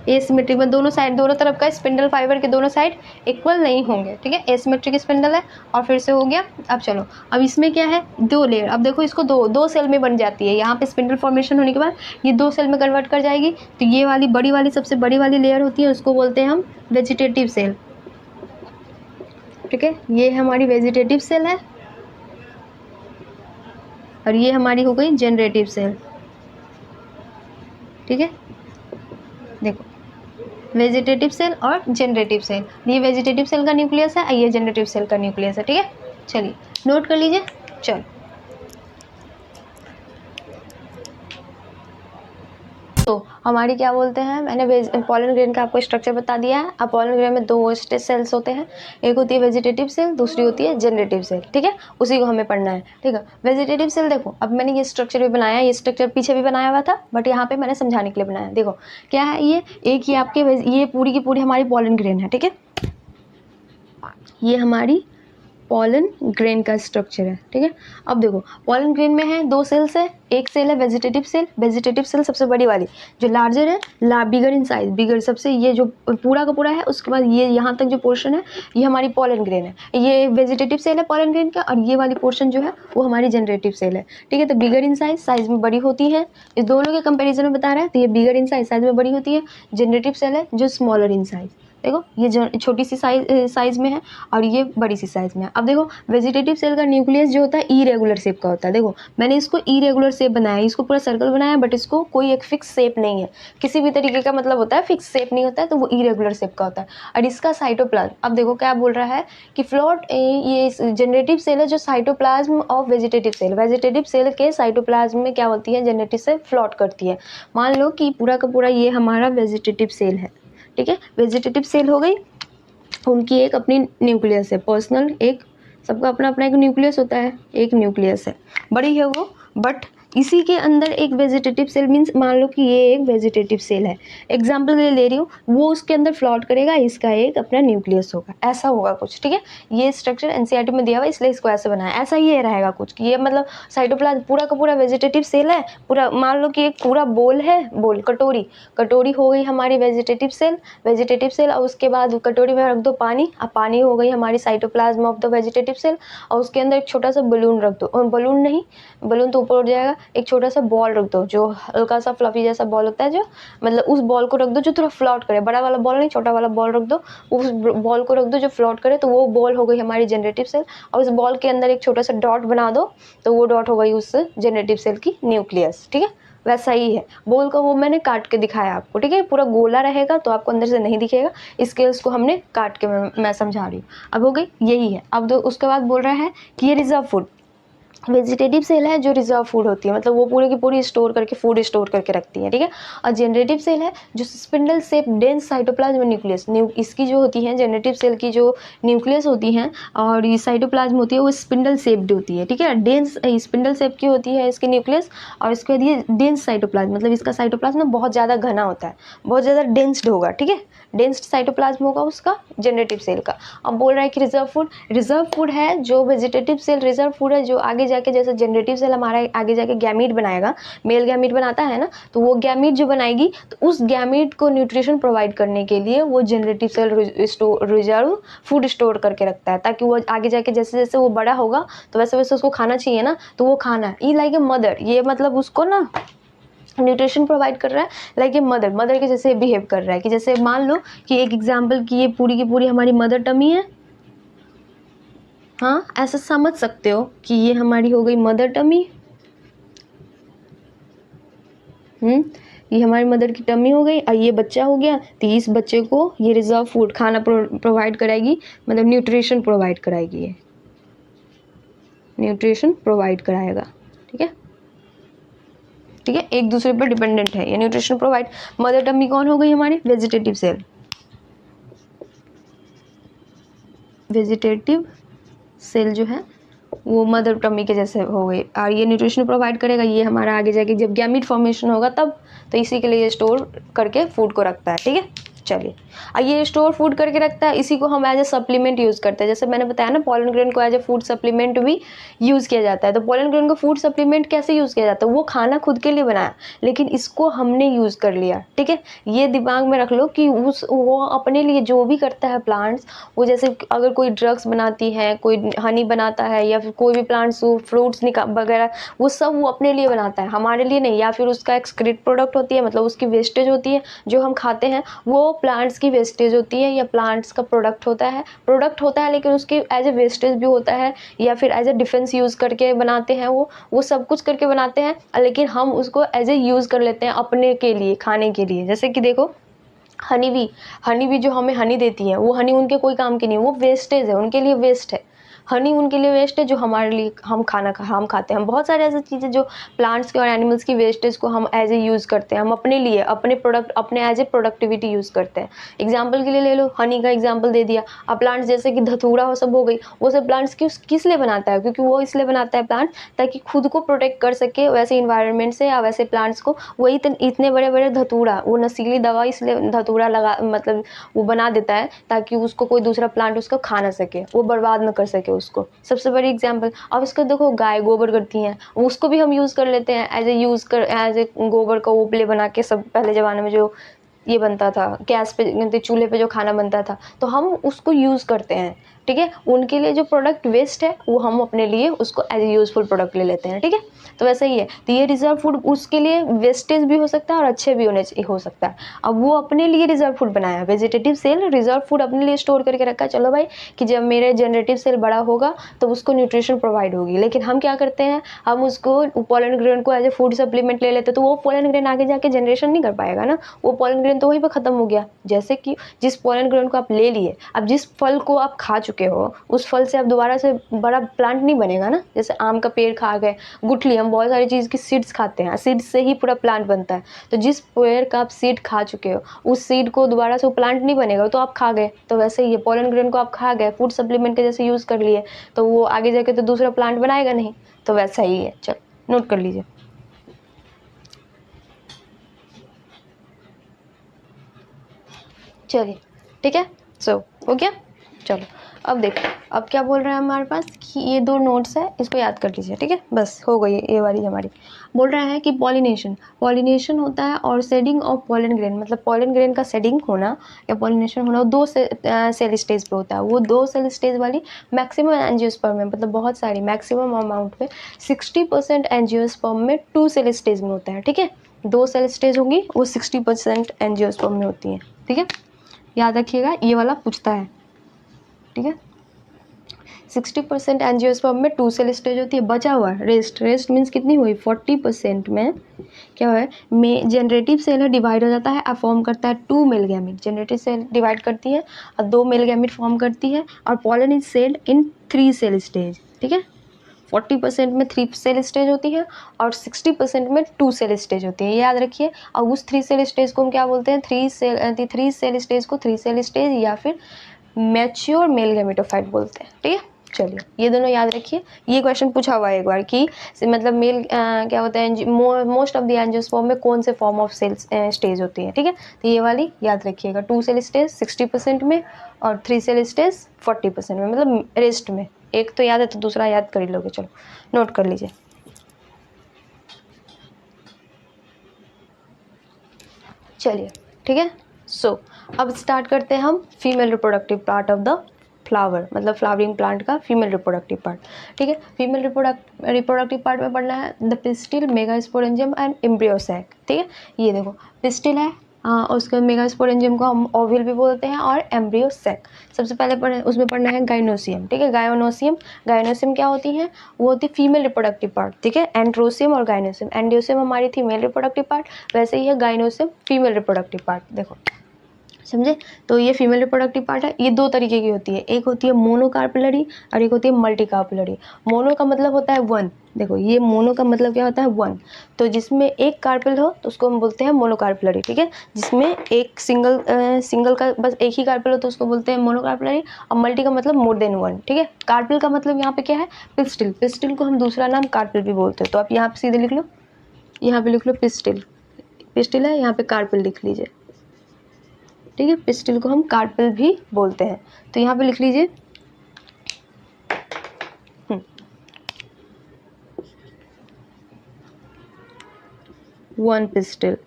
[SPEAKER 1] एसिमेट्रिक में दोनों साइड, दोनों तरफ का स्पिंडल फाइबर के दोनों साइड इक्वल नहीं होंगे, ठीक है। एसिमेट्रिक स्पिंडल है। और फिर से हो गया। अब चलो, अब इसमें क्या है, 2 लेयर। अब देखो, इसको दो सेल में बन जाती है, यहाँ पे स्पिंडल फॉर्मेशन होने के बाद ये 2 सेल में कन्वर्ट कर जाएगी। तो ये वाली सबसे बड़ी वाली लेयर होती है, उसको बोलते हैं हम वेजिटेटिव सेल, ठीक है, ये हमारी वेजिटेटिव सेल है और ये हमारी हो गई जनरेटिव सेल। ठीक है, देखो वेजिटेटिव सेल और जनरेटिव सेल, ये वेजिटेटिव सेल का न्यूक्लियस है, ये जनरेटिव सेल का न्यूक्लियस है। ठीक है, चलिए नोट कर लीजिए। चलो, तो हमारी क्या बोलते हैं, मैंने पॉलन ग्रेन का आपको स्ट्रक्चर बता दिया है। अब पॉलन ग्रेन में 2 सेल्स होते हैं, एक होती है वेजिटेटिव सेल, दूसरी होती है जनरेटिव सेल। ठीक है, उसी को हमें पढ़ना है। ठीक है, वेजिटेटिव सेल देखो, अब मैंने ये स्ट्रक्चर भी बनाया, ये स्ट्रक्चर पीछे भी बनाया हुआ था बट यहाँ पे मैंने समझाने के लिए बनाया। देखो क्या है, ये एक ही आपके ये पूरी की पूरी हमारी पॉलन ग्रेन है। ठीक है, ये हमारी पॉलन ग्रेन का स्ट्रक्चर है। ठीक है, अब देखो पॉलन ग्रेन में है 2 सेल्स है, एक सेल है वेजिटेटिव सेल। वेजिटेटिव सेल सबसे बड़ी वाली जो लार्जर है, बिगर इन साइज, बिगर सबसे, ये जो पूरा का पूरा है, उसके बाद ये यहाँ तक जो पोर्शन है ये हमारी पॉलन ग्रेन है, ये वेजिटेटिव सेल है पॉलन ग्रेन का, और ये वाली पोर्शन जो है वो हमारी जनरेटिव सेल है। ठीक है, तो बिगर इन साइज, साइज में बड़ी होती है, इस दोनों के कंपेरिजन में बता रहा है, तो ये बिगर इन साइज, साइज में बड़ी होती है। जनरेटिव सेल है जो स्मॉलर इन साइज, देखो ये छोटी सी साइज में है और ये बड़ी सी साइज में है। अब देखो वेजिटेटिव सेल का न्यूक्लियस जो होता है इरेगुलर शेप का होता है। देखो मैंने इसको इरेगुलर शेप बनाया है, इसको पूरा सर्कल बनाया बट इसको कोई एक फिक्स शेप नहीं है, किसी भी तरीके का मतलब होता है फिक्स शेप नहीं होता है, तो वो इरेगुलर शेप का होता है। और इसका साइटोप्लाज्म, अब देखो क्या बोल रहा है कि फ्लोट, ये जनरेटिव सेल है जो cytoplasm of vegetative cell, vegetative cell के साइटोप्लाज्म में क्या होती है, जनरेटिव सेल फ्लोट करती है। मान लो कि पूरा का पूरा ये हमारा वेजिटेटिव सेल है। ठीक है, वेजिटेटिव सेल हो गई, उनकी एक अपनी न्यूक्लियस है, पर्सनल, एक सबका अपना अपना एक न्यूक्लियस होता है, एक न्यूक्लियस है, बड़ी है वो, बट इसी के अंदर एक वेजिटेटिव सेल, मीन्स मान लो कि ये एक वेजिटेटिव सेल है, एग्जाम्पल के लिए ले रही हूँ, वो उसके अंदर फ्लॉट करेगा, इसका एक अपना न्यूक्लियस होगा, ऐसा होगा कुछ। ठीक है, ये स्ट्रक्चर एनसीईआरटी में दिया हुआ है इसलिए इसको ऐसे बनाया, ऐसा ही रहेगा कुछ कि ये मतलब साइटोप्लाज्म पूरा का पूरा वेजिटेटिव सेल है, पूरा मान लो कि एक पूरा बोल है, बोल कटोरी, कटोरी हो गई हमारी वेजिटेटिव सेल, वेजिटेटिव सेल, और उसके बाद कटोरी में रख दो पानी, अब पानी हो गई हमारी cytoplasm of the vegetative cell, और उसके अंदर एक छोटा सा बलून रख दो, बलून नहीं, बलून तो ऊपर उड़ जाएगा, एक छोटा सा बॉल रख दो जो हल्का सा फ्लफी जैसा बॉल होता है, जो मतलब उस बॉल को रख दो जो थोड़ा फ्लोट करे, बड़ा वाला बॉल नहीं, छोटा वाला बॉल रख दो, उस बॉल को रख दो जो फ्लोट करे, तो वो बॉल हो गई हमारी जनरेटिव सेल, और उस बॉल के अंदर एक छोटा सा डॉट बना दो, तो वो डॉट हो गई उस जनरेटिव सेल की न्यूक्लियस। ठीक है, वैसा ही है बोल का, वो मैंने काट के दिखाया आपको। ठीक है, पूरा गोला रहेगा तो आपको अंदर से नहीं दिखेगा, इसके उसको हमने काट के मैं समझा रही हूँ। अब हो गई, यही है। अब उसके बाद बोल रहा है कि ये रिजर्व फूड, वेजिटेटिव सेल है जो रिजर्व फूड होती है, मतलब वो पूरी की पूरी स्टोर करके फूड स्टोर करके रखती है। ठीक है, और जनरेटिव सेल है जो spindle shape dense cytoplasm nucleus, इसकी जो होती है जनरेटिव सेल की जो न्यूक्लियस होती है और ये साइटोप्लाज्म होती है वो स्पिंडल शेप्ड होती है। ठीक है, डेंस स्पिंडल शेप की होती है इसकी न्यूक्लियस, और इसके बाद ये डेंस साइटोप्लाज्म, मतलब इसका साइटोप्लाज्म बहुत ज़्यादा घना होता है, बहुत ज़्यादा डेंस्ड होगा। ठीक है, डेंस्ड साइटोप्लाज्म होगा उसका जनरेटिव सेल का। अब बोल रहा है कि रिजर्व फूड है जो वेजिटेटिव सेल रिजर्व फूड है जो आगे जाके, जैसे जनरेटिव सेल हमारा आगे जाके गैमीट बनाएगा, मेल गैमीट बनाता है ना, तो वो गैमीट जो बनाएगी तो उस गैमीट को न्यूट्रिशन प्रोवाइड करने के लिए वो generative cell reserve food store करके रखता है, ताकि वो आगे जाके जैसे जैसे वो बड़ा होगा तो वैसे वैसे उसको खाना चाहिए ना, तो वो खाना है, ये लाइक ए मदर, ये मतलब उसको ना न्यूट्रिशन प्रोवाइड कर रहा है, लाइक ए मदर के जैसे बिहेव कर रहा है, कि जैसे मान लो कि एक एग्जाम्पल कि ये पूरी की पूरी हमारी मदर टमी है, हाँ ऐसा समझ सकते हो कि ये हमारी हो गई मदर टमी, ये हमारी मदर की टमी हो गई, और ये बच्चा हो गया, तो इस बच्चे को ये रिजर्व फूड खाना प्रोवाइड कराएगी, मतलब न्यूट्रिशन प्रोवाइड कराएगी, ये न्यूट्रिशन प्रोवाइड कराएगा। ठीक है, ठीक है, एक दूसरे पर डिपेंडेंट है ये न्यूट्रिशन प्रोवाइड। मदर टमी कौन हो गई हमारी, वेजिटेटिव सेल, वेजिटेटिव सेल जो है वो मदर टमी के जैसे हो गई, और ये न्यूट्रिशन प्रोवाइड करेगा, ये हमारा आगे जाके जब गैमीट फॉर्मेशन होगा तब, तो इसी के लिए ये स्टोर करके फूड को रखता है। ठीक है, चलिए, और ये स्टोर फूड करके रखता है, इसी को हम एज ए सप्लीमेंट यूज़ करते हैं, जैसे मैंने बताया ना पॉलन ग्रेन को एज ए फूड सप्लीमेंट भी यूज़ किया जाता है। तो पॉलन ग्रेन को फूड सप्लीमेंट कैसे यूज़ किया जाता है, वो खाना खुद के लिए बनाया लेकिन इसको हमने यूज़ कर लिया। ठीक है, ये दिमाग में रख लो कि वो अपने लिए जो भी करता है प्लांट्स, वो जैसे अगर कोई ड्रग्स बनाती है, कोई हनी बनाता है, या फिर कोई भी प्लांट्स फ्रूट्स वगैरह, वो सब वो अपने लिए बनाता है, हमारे लिए नहीं। या फिर उसका एक्सक्रीट प्रोडक्ट होती है, मतलब उसकी वेस्टेज होती है जो हम खाते हैं, वो प्लांट्स की वेस्टेज होती है या प्लांट्स का प्रोडक्ट होता है लेकिन उसके एज ए वेस्टेज भी होता है या फिर एज ए डिफेंस यूज़ करके बनाते हैं, वो सब कुछ करके बनाते हैं, लेकिन हम उसको एज ए यूज़ कर लेते हैं अपने के लिए, खाने के लिए। जैसे कि देखो हनी भी जो हमें हनी देती है, वो हनी उनके कोई काम की नहीं है, वो वेस्टेज है, उनके लिए वेस्ट है। हनी उनके लिए वेस्ट है जो हमारे लिए हम खाते हैं। बहुत सारे ऐसी चीज़ें जो प्लांट्स के और एनिमल्स की वेस्टेज को हम एज ए यूज़ करते हैं, हम अपने लिए अपने एज ए प्रोडक्टिविटी यूज़ करते हैं। एग्जाम्पल के लिए ले लो, हनी का एग्जाम्पल दे दिया। अब प्लांट्स जैसे कि धतूरा वो सब हो गई, वो सब प्लांट्स किस लिए बनाता है? क्योंकि वो इसलिए बनाता है प्लांट ताकि खुद को प्रोटेक्ट कर सके वैसे इन्वायरमेंट से या वैसे प्लांट्स को। वही इतने बड़े बड़े धतूरा, वो नशीली दवा इसलिए धतूरा लगा मतलब वो बना देता है ताकि उसको कोई दूसरा प्लांट उसको खा ना सके, वो बर्बाद ना कर सके उसको। सबसे बड़ी एग्जांपल। अब इसको देखो, गाय गोबर करती हैं, उसको भी हम यूज़ कर लेते हैं एज ए गोबर का उपले बना के। सब पहले ज़माने में जो ये बनता था गैस पे, चूल्हे पे जो खाना बनता था, तो हम उसको यूज़ करते हैं, ठीक है। उनके लिए जो प्रोडक्ट वेस्ट है वो हम अपने लिए उसको एज ए यूज़फुल प्रोडक्ट ले लेते हैं, ठीक है। तो वैसा ही है, तो ये रिजर्व फूड उसके लिए वेस्टेज भी हो सकता है और अच्छे भी हो सकता है। अब वो अपने लिए रिजर्व फूड बनाया, वेजिटेटिव सेल रिजर्व फूड अपने लिए स्टोर करके रखा है। चलो भाई कि जब मेरे जनरेटिव सेल बड़ा होगा तो उसको न्यूट्रिशन प्रोवाइड होगी। लेकिन हम क्या करते हैं, हम उसको पोलन ग्रेन को एज ए फूड सप्लीमेंट ले लेते हैं, तो वो पोलन ग्रेन आगे जाके जनरेशन नहीं कर पाएगा ना, वो पोलन ग्रेन तो वहीं पर ख़त्म हो गया। जैसे कि जिस पोलन ग्रेन को आप ले लिए, अब जिस फल को आप खा चुके हो, उस फल से आप दोबारा से बड़ा प्लांट नहीं बनेगा ना। जैसे आम का पेड़ खा गए, गुठली, हम बहुत सारी चीज़ की सीड्स खाते हैं, सीड्स से ही पूरा प्लांट बनता है। तो जिस पेड़ का आप सीड खा चुके हो, उस सीड को दोबारा से वो प्लांट नहीं बनेगा, तो आप खा गए। तो वैसे ही है, पोलन ग्रेन को आप खा गए, फूड सप्लीमेंट के जैसे यूज़ कर लिए, तो वो आगे जाके तो दूसरा प्लांट बनाएगा नहीं। तो वैसा ही है, चल नोट कर लीजिए। चलिए ठीक है, सो हो गया। चलो अब देखो, अब क्या बोल रहा है हमारे पास कि ये 2 नोट्स है, इसको याद कर लीजिए, ठीक है। बस हो गई ये वाली हमारी। बोल रहा है कि पॉलिनेशन होता है और सेडिंग ऑफ पोलन ग्रेन, मतलब पोलन ग्रेन का सेडिंग होना या पॉलिनेशन होना, वो 2 सेल स्टेज पे होता है। वो 2 सेल स्टेज वाली मैक्सिमम एंजियोस्पर्म में, मतलब बहुत सारी मैक्सिमम अमाउंट में 60% एंजियोस्पर्म में 2 सेल स्टेज में होता है, ठीक है। 2 सेल स्टेज होंगी, वो 60% एंजियोस्पर्म में होती हैं, ठीक है। याद रखिएगा, ये वाला पूछता है, ठीक है। 60% एंजियोस्पर्म में 2 सेल स्टेज होती है। बचा हुआ रेस्ट मीन्स कितनी हुई, 40% में क्या है, में जनरेटिव सेल है, डिवाइड हो जाता है, अब फॉर्म करता है 2 male gamete. Generative cell divide करती है और 2 मेल गैमेट फॉर्म करती है, और pollen is shed in 3 cell stage, ठीक है। 40% में 3 सेल स्टेज होती है और 60% में 2 सेल स्टेज होती है, ये याद रखिए। और उस 3 सेल स्टेज को हम क्या बोलते हैं, 3 सेल स्टेज को 3 सेल स्टेज या फिर मैच्योर मेल गैमेटोफाइट बोलते हैं, ठीक है। चलिए ये दोनों याद रखिए। ये क्वेश्चन पूछा हुआ है एक बार कि मतलब मेल क्या होता है, मोस्ट ऑफ द एंजियोस्पर्म में कौन से फॉर्म ऑफ सेल स्टेज होती है, ठीक है। तो ये वाली याद रखिएगा, 2 सेल स्टेज 60% में और 3 सेल स्टेज 40% में, मतलब रेस्ट में। एक तो याद है तो दूसरा याद कर ही लोगे, चलो नोट कर लीजिए। चलिए ठीक है, सो अब स्टार्ट करते हैं हम female reproductive part of the flower, मतलब फ्लावरिंग प्लांट का फीमेल रिप्रोडक्टिव पार्ट, ठीक है। फीमेल रिप्रोडक्टिव पार्ट में पढ़ना है the pistil, megasporangium and embryo sac, ठीक है। ये देखो पिस्टिल है, उसके मेगास्पोरेंजियम को हम ओव्यूल भी बोलते हैं, और एम्ब्रियोसैक। सबसे पहले उसमें पढ़ना है गाइनोसियम, ठीक है। गाइनोसियम क्या होती है, वो होती है फीमेल रिप्रोडक्टिव पार्ट, ठीक है। एंड्रोसियम और गाइनोसियम, एंड्रोसियम हमारी थी मेल रिप्रोडक्टिव पार्ट, वैसे ही है गाइनोसियम फीमेल रिप्रोडक्टिव पार्ट, देखो समझे। तो ये फीमेल रिप्रोडक्टिव पार्ट है, ये 2 तरीके की होती है, एक होती है मोनोकार्पेलरी और एक होती है मल्टीकार्पेलरी। मोनो का मतलब होता है 1, देखो ये मोनो का मतलब क्या होता है 1, तो जिसमें एक कार्पेल हो तो उसको हम बोलते हैं मोनोकार्पेलरी, ठीक है। जिसमें एक सिंगल का बस एक ही कार्पेल हो तो उसको बोलते हैं मोनोकार्पेलरी, और मल्टी का मतलब मोर देन 1, ठीक है। कार्पेल का मतलब यहाँ पे क्या है, पिस्टिल को हम दूसरा नाम कार्पेल भी बोलते हैं। तो आप यहाँ पे सीधे लिख लो, यहाँ पे लिख लो पिस्टिल है, यहाँ पे कार्पेल लिख लीजिए, ठीक है। पिस्टिल को हम कार्पेल भी बोलते हैं, तो यहाँ पे लिख लीजिए 1 पिस्टिल,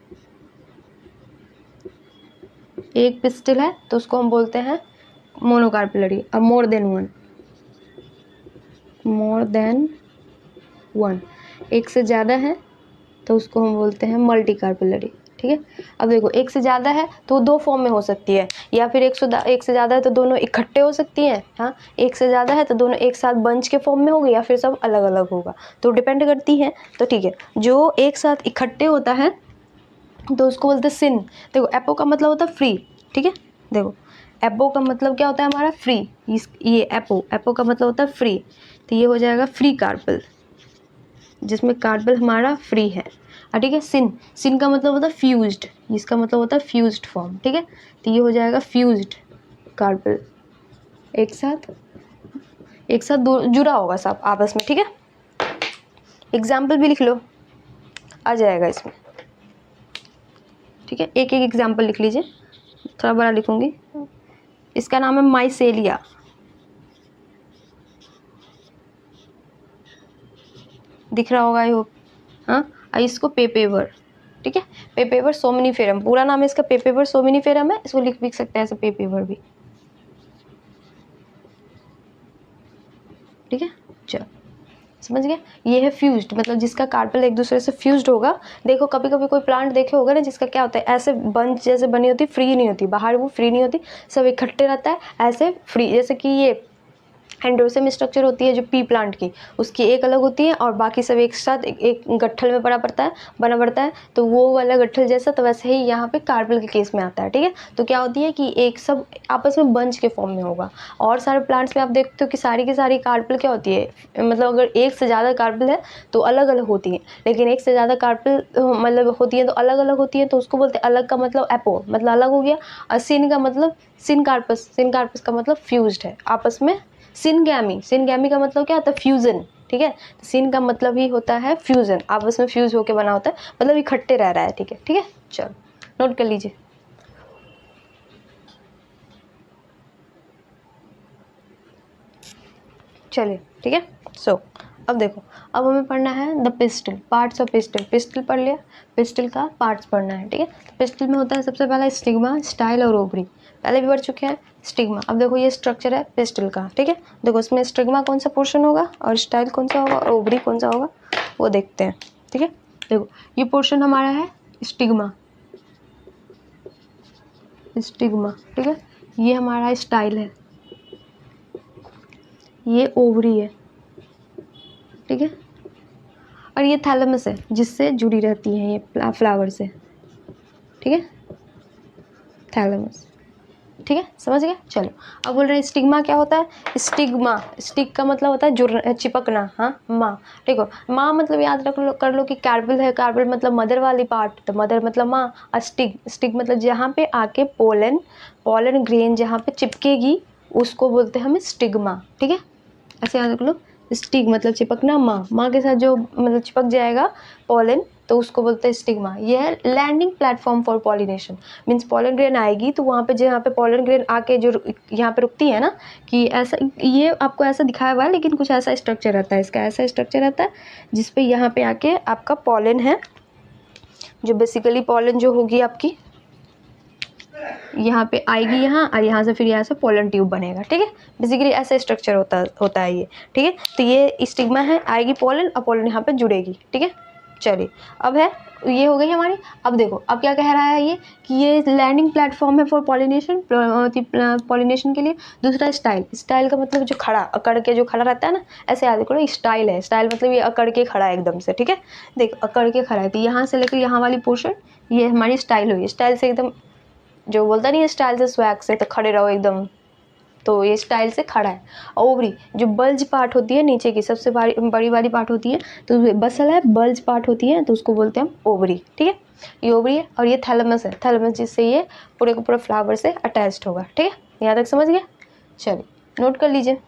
[SPEAKER 1] एक पिस्टिल है तो उसको हम बोलते हैं मोनोकार्पेलरी। अब मोर देन वन, एक से ज़्यादा है तो उसको हम बोलते हैं मल्टीकार्पेलरी, ठीक है। अब देखो एक से ज़्यादा है तो दो फॉर्म में हो सकती है, या फिर एक से ज़्यादा है तो दोनों इकट्ठे हो सकती हैं। हाँ, एक से ज़्यादा है तो दोनों एक साथ बंच के फॉर्म में होगी, या फिर सब अलग अलग होगा, तो डिपेंड करती है। तो ठीक है, जो एक साथ इकट्ठे होता है तो उसको बोलते हैं सिन। देखो एपो का मतलब होता है फ्री, ठीक है। देखो एपो का मतलब क्या होता है हमारा, फ्री। ये एपो का मतलब होता है फ्री, तो ये हो जाएगा फ्री कार्पेल, जिसमें कार्पेल हमारा फ्री है। ठीक है। सिन का मतलब होता है फ्यूज्ड, जिसका मतलब होता है फ्यूज्ड फॉर्म, ठीक है। तो ये हो जाएगा फ्यूज्ड कार्पेल, एक साथ जुड़ा होगा सब आपस में, ठीक है। एग्जाम्पल भी लिख लो, आ जाएगा इसमें, ठीक है। एक एक एग्जाम्पल लिख लीजिए, थोड़ा बड़ा लिखूंगी। इसका नाम है माइसेलिया, दिख रहा होगा आई होप। हाँ, इसको पेपेवर, ठीक है। पेपेवर सोमिनिफेरम, पूरा नाम है इसका पेपेवर सोमिनिफेरम है, इसको लिख सकते हैं ऐसे पेपेवर भी, ठीक है। चलो समझ गए। ये है फ्यूज्ड, मतलब जिसका कार्पेल एक दूसरे से फ्यूज्ड होगा। देखो कभी कभी कोई प्लांट देखे होगा ना, जिसका क्या होता है ऐसे बंच जैसे बनी होती, फ्री नहीं होती, बाहर वो फ्री नहीं होती, सब इकट्ठे रहता है ऐसे फ्री। जैसे कि ये एंड्रोसेम स्ट्रक्चर होती है जो पी प्लांट की, उसकी एक अलग होती है और बाकी सब एक साथ एक गट्ठल में बना पड़ता है, तो वो वाला गट्ठल जैसा, तो वैसे ही यहाँ पे कार्पेल के केस में आता है, ठीक है। तो क्या होती है कि एक सब आपस में बंच के फॉर्म में होगा। और सारे प्लांट्स में आप देखते हो कि सारी की सारी कार्पेल क्या होती है, मतलब अगर एक से ज़्यादा कार्पेल है तो अलग अलग होती है, लेकिन एक से ज़्यादा कार्पेल मतलब होती है तो अलग अलग होती है, तो उसको बोलते हैं अलग का मतलब एपो, मतलब अलग हो गया। और सिन का मतलब सिन कार्पस का मतलब फ्यूज्ड है आपस में। सिनगैमी का मतलब क्या होता है, फ्यूजन, ठीक है। सिन का मतलब ही होता है फ्यूजन, आपस में फ्यूज होके बना होता है, मतलब इकट्ठे रह रहा है, ठीक है, ठीक है। चलो नोट कर लीजिए। चलिए ठीक है। सो अब देखो, अब हमें पढ़ना है the pistol, parts of pistol. Pistol पढ़ लिया, पिस्टल का पार्ट्स पढ़ना है, ठीक है। तो पिस्टल में होता है सबसे पहला स्टिग्मा, स्टाइल और ओवरी, पहले भी पढ़ चुके हैं। स्टिग्मा, अब देखो ये स्ट्रक्चर है पिस्टल का, ठीक है। देखो इसमें स्टिग्मा कौन सा पोर्शन होगा और स्टाइल कौन सा होगा और ओवरी कौन सा होगा, वो देखते हैं, ठीक है। देखो ये पोर्शन हमारा है स्टिग्मा, ठीक है। ये हमारा स्टाइल है, ये ओवरी है, ठीक है। और ये थैलेमस है, जिससे जुड़ी रहती है ये फ्लावर से, ठीक है, थैलेमस, ठीक है, समझ गए। चलो अब बोल रहे हैं स्टिग्मा क्या होता है। स्टिक का मतलब होता है जुड़, चिपकना। हाँ, माँ, ठीक हो, माँ मतलब याद रख लो, कर लो कि कार्पेल है, कार्पेल मतलब मदर वाली पार्ट, तो मदर मतलब माँ। और स्टिक मतलब जहाँ पे आके पोलन ग्रेन जहाँ पे चिपकेगी उसको बोलते हैं हम स्टिग्मा, ठीक है। ऐसे याद रख लो, स्टिग मतलब चिपकना, माँ के साथ जो मतलब चिपक जाएगा पोलन, तो उसको बोलते हैं स्टिग्मा। ये है landing platform for pollination, means pollen grain आएगी तो वहाँ पे जहाँ पे पोलन ग्रेन आके जो यहाँ पे रुकती है ना, कि ऐसा, ये आपको ऐसा दिखाया हुआ है लेकिन कुछ ऐसा स्ट्रक्चर रहता है इसका, ऐसा स्ट्रक्चर रहता है जिसपे यहाँ पे आके आपका पोलन है, जो बेसिकली पोलन जो होगी आपकी यहाँ पे आएगी यहाँ, और यहाँ से फिर यहाँ से पोलन ट्यूब बनेगा, ठीक है। बेसिकली ऐसा स्ट्रक्चर होता है ये, ठीक है। तो ये स्टिग्मा है, आएगी पोलन और पोलन यहाँ पे जुड़ेगी, ठीक है। चलिए अब है, ये हो गई हमारी। अब देखो अब क्या कह रहा है ये, कि ये लैंडिंग प्लेटफॉर्म है फॉर पॉलिनेशन, पॉलिनेशन के लिए। दूसरा स्टाइल का मतलब जो खड़ा, अकड़ के जो खड़ा रहता है ना, ऐसे याद करो स्टाइल है, स्टाइल मतलब ये अकड़ के खड़ा है एकदम से, ठीक है। देख अकड़ के खड़ा है, तो यहाँ से लेकर यहाँ वाली पोर्शन ये हमारी स्टाइल हुई, स्टाइल से एकदम, जो बोलता नहीं है स्टाइल से स्वैग से, तो खड़े रहो एकदम, तो ये स्टाइल से खड़ा है। ओवरी जो बल्ज पार्ट होती है नीचे की, सबसे बड़ी वाली पार्ट होती है, तो बसल है, बल्ज पार्ट होती है, तो उसको बोलते हैं हम ओवरी, ठीक है। ये ओवरी है। और ये थैलेमस है, थैलेमस जिससे ये पूरे को पूरा फ्लावर से अटैच्ड होगा, ठीक है। यहाँ तक समझ गए। चलिए नोट कर लीजिए।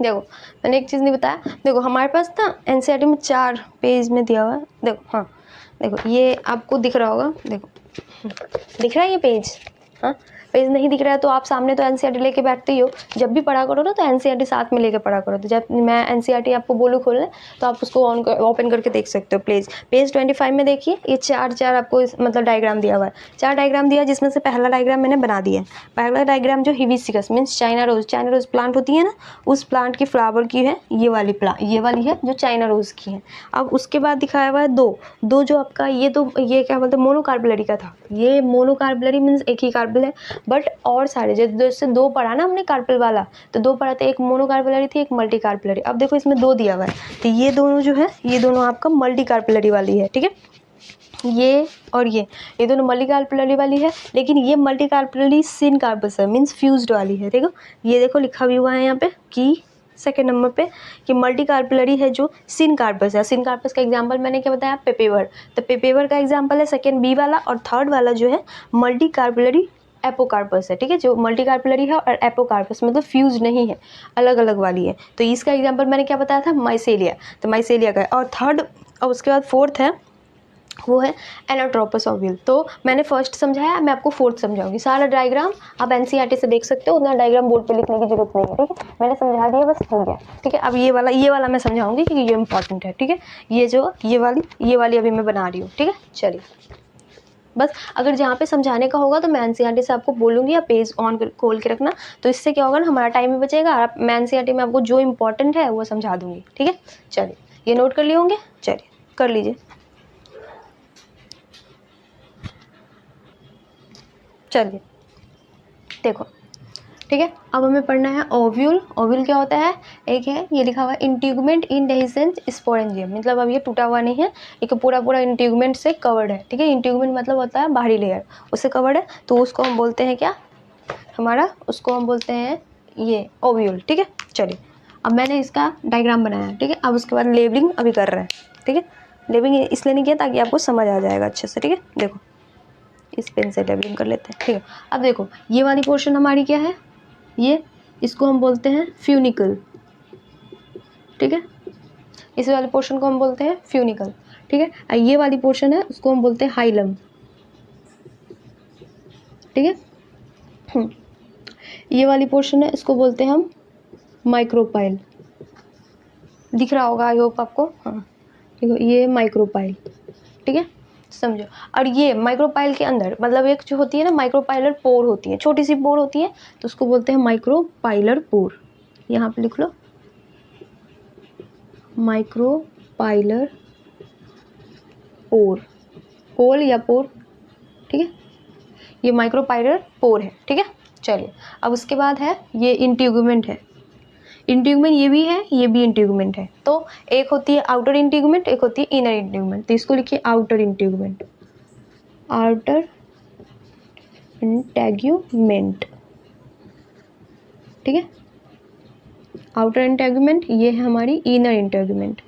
[SPEAKER 1] देखो मैंने एक चीज़ नहीं बताया, देखो हमारे पास ना एनसीईआरटी में 4 पेज में दिया हुआ है। देखो हाँ, देखो ये आपको दिख रहा होगा, देखो दिख रहा है ये पेज, हाँ, पेज नहीं दिख रहा है तो आप सामने तो एनसीईआरटी लेके बैठते ही हो, जब भी पढ़ा करो ना तो एनसीईआरटी साथ में लेके पढ़ा करो। तो जब मैं एनसीईआरटी आपको बोलूँ खोलने तो आप उसको ओपन करके देख सकते हो। पेज 25 में देखिए, ये चार आपको मतलब डायग्राम दिया हुआ है, 4 डायग्राम दिया, जिसमें से पहला डायग्राम मैंने बना दिया है। पहला डायग्राम जो hibiscus means China rose plant होती है ना, उस प्लांट की फ्लावर की है, ये वाली है जो चाइना रोज की है। अब उसके बाद दिखाया हुआ है दो जो आपका ये क्या बोलते हैं, मोनोकार्बुलरी का था। ये मोनोकार्बुलरी मीन्स एक ही कार्बल है, बट और सारे जैसे 2 पढ़ा ना हमने कार्बल वाला, तो 2 पढ़ा था, एक मोनोकार्बुलरी थी, एक मल्टी कार्बुलरी। अब देखो इसमें 2 दिया हुआ है, तो ये दोनों जो है ये दोनों आपका मल्टी कार्बुलरी वाली है, ठीक है। ये और ये दोनों मल्टी कार्बुलरी वाली है, लेकिन ये मल्टी कार्बुलरी सिन कार्बस है मीन्स फ्यूज्ड वाली है। देखो ये देखो लिखा भी हुआ है यहाँ पे कि सेकेंड नंबर पे कि मल्टी कार्बुलरी है जो सिन कार्पस है। सिन कार्पस का एग्जांपल मैंने क्या बताया, पेपेवर। तो पेपेवर का एग्जांपल है सेकेंड बी वाला, और थर्ड वाला जो है मल्टी कार्बुलरी एपोकार्पस है, ठीक है, जो मल्टी कार्बुलरी है और एपोकार्पस मतलब फ्यूज नहीं है, अलग अलग वाली है। तो इसका एग्जांपल मैंने क्या बताया था, माइसेलिया। तो माइसेलिया का है। और थर्ड और उसके बाद फोर्थ है वो है एनाट्रोपस ओव्यूल। तो मैंने फर्स्ट समझाया, मैं आपको फोर्थ समझाऊंगी। सारा डायग्राम आप एनसीईआरटी से देख सकते हो, उतना डायग्राम बोर्ड पे लिखने की जरूरत नहीं है, ठीक है, मैंने समझा दिया, बस हो गया, ठीक है। अब ये वाला मैं समझाऊंगी क्योंकि ये इंपॉर्टेंट है, ठीक है। ये वाली अभी मैं बना रही हूँ, ठीक है। चलिए, बस अगर जहाँ पे समझाने का होगा तो मैं एनसीईआरटी से आपको बोलूँगी या पेज ऑन खोल के रखना, तो इससे क्या होगा ना, हमारा टाइम भी बचेगा और मैं एनसीईआरटी में आपको जो इंपॉर्टेंट है वो समझा दूँगी, ठीक है। चलिए, ये नोट कर लिए होंगे, चलिए कर लीजिए। चलिए देखो, ठीक है, अब हमें पढ़ना है ओव्यूल। ओव्यूल क्या होता है, एक है ये लिखा हुआ है इंटीगुमेंट इन डेहिसेंस स्पोरेंजियम, मतलब अब ये टूटा हुआ नहीं है, एक पूरा इंटीगुमेंट से कवर्ड है, ठीक है। इंटीगुमेंट मतलब होता है बाहरी लेयर, उससे कवर्ड है, तो उसको हम बोलते हैं क्या, उसको हम बोलते हैं ये ओव्यूल, ठीक है। चलिए, अब मैंने इसका डायग्राम बनाया, ठीक है। अब उसके बाद लेबलिंग अभी कर रहे हैं, ठीक है। लेबलिंग इसलिए नहीं किया ताकि आपको समझ आ जाएगा अच्छे से, ठीक है। देखो इस पेन से लेबलिंग कर लेते हैं, ठीक है। अब देखो ये वाली पोर्शन हमारी क्या है, ये इसको हम बोलते हैं फ्यूनिकल, ठीक है। इस वाले पोर्शन को हम बोलते हैं फ्यूनिकल, ठीक है। और ये वाली पोर्शन है उसको हम बोलते हैं हाइलम, ठीक है। ये वाली पोर्शन है इसको बोलते हैं हम माइक्रोपाइल, दिख रहा होगा आई होप आपको, हाँ ठीक है, ये माइक्रोपाइल, ठीक है, समझो। और ये माइक्रोपाइल के अंदर मतलब एक जो होती है ना माइक्रोपाइलर पोर होती है, छोटी सी पोर होती है, तो उसको बोलते हैं माइक्रोपाइलर पोर। यहाँ पे लिख लो माइक्रोपाइलर पोर, होल या पोर, ठीक है, ये माइक्रोपाइलर पोर है, ठीक है। चलिए, अब उसके बाद है ये इंटीगुमेंट है। इंटीगुमेंट ये भी है, ये भी इंटीगुमेंट है। तो एक होती है आउटर इंटीगुमेंट, एक होती है इनर इंटीगुमेंट। तो इसको लिखिए आउटर इंटीगुमेंट, आउटर इंटीगुमेंट, ठीक है। आउटर इंटीगुमेंट ये है हमारी इनर इंटीगुमेंट,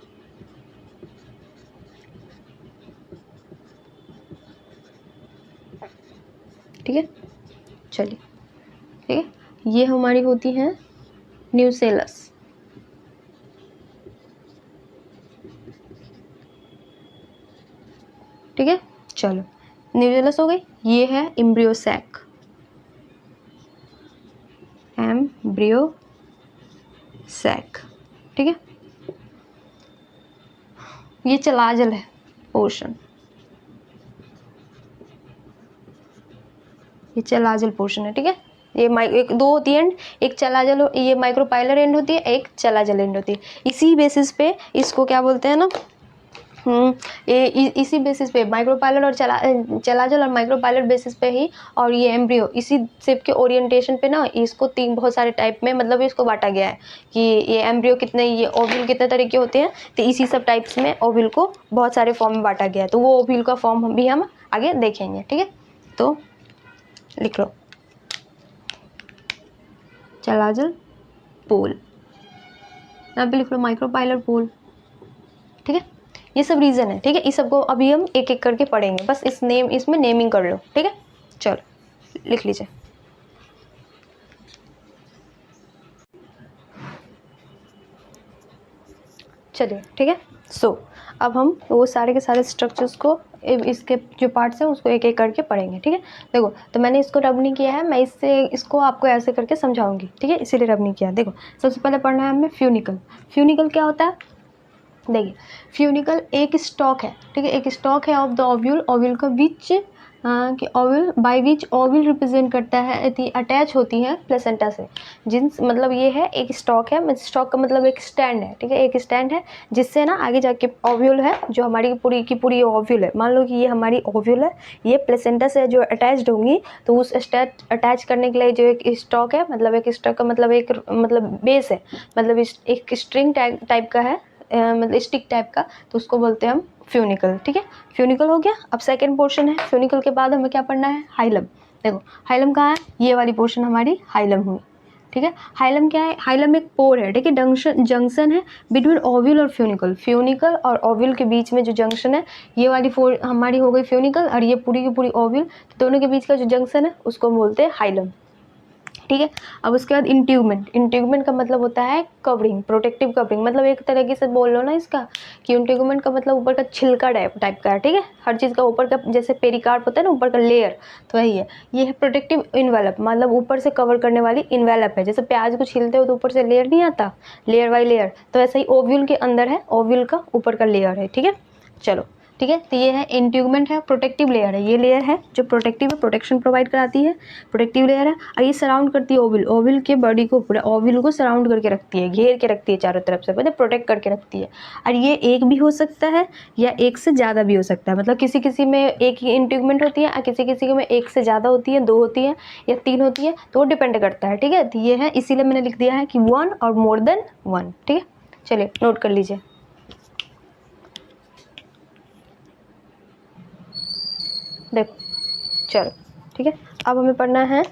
[SPEAKER 1] ठीक है। चलिए, ठीक है, ये हमारी होती है न्यूसेलस, ठीक है। चलो, न्यूसेलस हो गई। ये है एम्ब्रियोसैक, एम्ब्रियोसैक, ठीक है। ये चलाजल है पोर्शन, ये चलाजल पोर्शन है, ठीक है। ये एक दो होती है एंड, एक चलाजल, ये माइक्रोपाइलर एंड होती है, एक चलाजल एंड होती है। इसी बेसिस पे इसको क्या बोलते हैं ना, इसी बेसिस पे माइक्रोपाइलर और चलाजल और माइक्रोपाइलर बेसिस पे ही, और ये एम्ब्रियो इसी शेप के ओरिएंटेशन पे ना इसको तीन बहुत सारे टाइप में मतलब इसको बांटा गया है कि ये एम्ब्रियो कितने, ये ओव्यूल कितने तरह के होते हैं। तो इसी सब टाइप्स में ओव्यूल को बहुत सारे फॉर्म में बांटा गया है, तो वो ओव्यूल का फॉर्म भी हम आगे देखेंगे, ठीक है। तो लिख लो चलाजल पोल, यहाँ पे लिख लो माइक्रोपाइलर पोल, ठीक है। ये सब रीज़न है, ठीक है। इस सबको अभी हम एक एक करके पढ़ेंगे, बस इसमें नेमिंग कर लो, ठीक है। चलो लिख लीजिए। चलिए, ठीक है। सो अब हम वो सारे के सारे स्ट्रक्चर्स को, इसके जो पार्ट्स हैं उसको एक एक करके पढ़ेंगे, ठीक है। देखो, तो मैंने इसको रब नहीं किया है, मैं इसको आपको ऐसे करके समझाऊंगी, ठीक है, इसीलिए रब नहीं किया। देखो, सबसे पहले पढ़ना है हमें फ्यूनिकल। फ्यूनिकल क्या होता है? देखिए, फ्यूनिकल एक स्टॉक है, ठीक है, एक स्टॉक है ऑफ द ओव्यूल। ओव्यूल का विच कि ovule by which ovule represent करता है, अटैच होती है प्लेसेंटा से। जिन्स मतलब ये है एक स्टॉक है, स्टॉक का मतलब एक स्टैंड है, ठीक है, एक स्टैंड है जिससे ना आगे जाके ओव्यूल है, जो हमारी पूरी की पूरी ओव्यूल है। मान लो कि ये हमारी ओव्यूल है, ये प्लेसेंटा से जो अटैच्ड होंगी, तो उस अटैच करने के लिए जो एक स्टॉक है, मतलब एक स्टॉक का मतलब एक मतलब बेस है, मतलब एक स्ट्रिंग टाइप का है, मतलब स्टिक टाइप का, तो उसको बोलते हैं हम फ्यूनिकल, ठीक है। फ्यूनिकल हो गया। अब सेकंड पोर्शन है फ्यूनिकल के बाद हमें क्या पढ़ना है? हाइलम। देखो, हाइलम कहाँ है? ये वाली पोर्शन हमारी हाइलम हुई, ठीक है। हाइलम क्या है? हाइलम एक पोर है, ठीक है, जंक्शन है बिटवीन ओव्यूल और फ्यूनिकल। फ्यूनिकल और ओव्यूल के बीच में जो जंक्शन है, ये वाली हमारी हो गई फ्यूनिकल, और ये पूरी की पूरी ओव्यूल, तो दोनों के बीच का जो जंक्शन है उसको बोलते हैं हाइलम, ठीक है। अब उसके बाद इंट्यूगमेंट। इंट्यूगमेंट का मतलब होता है कवरिंग, प्रोटेक्टिव कवरिंग, मतलब एक तरीके से बोल लो ना इसका कि इंट्यूगमेंट का मतलब ऊपर का छिलका टाइप का है, ठीक है, हर चीज़ का ऊपर का, जैसे पेरिकार्प होता है ना ऊपर का लेयर, तो वही है। ये है प्रोटेक्टिव इन्वेलप, मतलब ऊपर से कवर करने वाली इन्वेलप है। जैसे प्याज को छीलते हो तो ऊपर से लेयर नहीं आता, लेयर बाई लेयर, तो ऐसा ही ओव्यूल के अंदर है, ओव्यूल का ऊपर का लेयर है, ठीक है। चलो, ठीक है, तो ये है इंट्यूगमेंट है, प्रोटेक्टिव लेयर है, ये लेयर है जो प्रोटेक्टिव है, प्रोटेक्शन प्रोवाइड कराती है, प्रोटेक्टिव लेयर है। और ये सराउंड करती है ओव्यूल, ओव्यूल के बॉडी को, पूरा ओव्यूल को सराउंड करके रखती है, घेर के रखती है चारों तरफ से, मतलब प्रोटेक्ट करके रखती है। और ये एक भी हो सकता है या एक से ज़्यादा भी हो सकता है, मतलब किसी किसी में एक ही इंट्यूगमेंट होती है और किसी किसी में एक से ज़्यादा होती है, 2 होती है या 3 होती है, तो वो डिपेंड करता है, ठीक है। तो ये है, इसीलिए मैंने लिख दिया है कि 1 और मोर देन 1, ठीक है। चलिए नोट कर लीजिए। देखो, चलो, ठीक है। अब हमें पढ़ना है,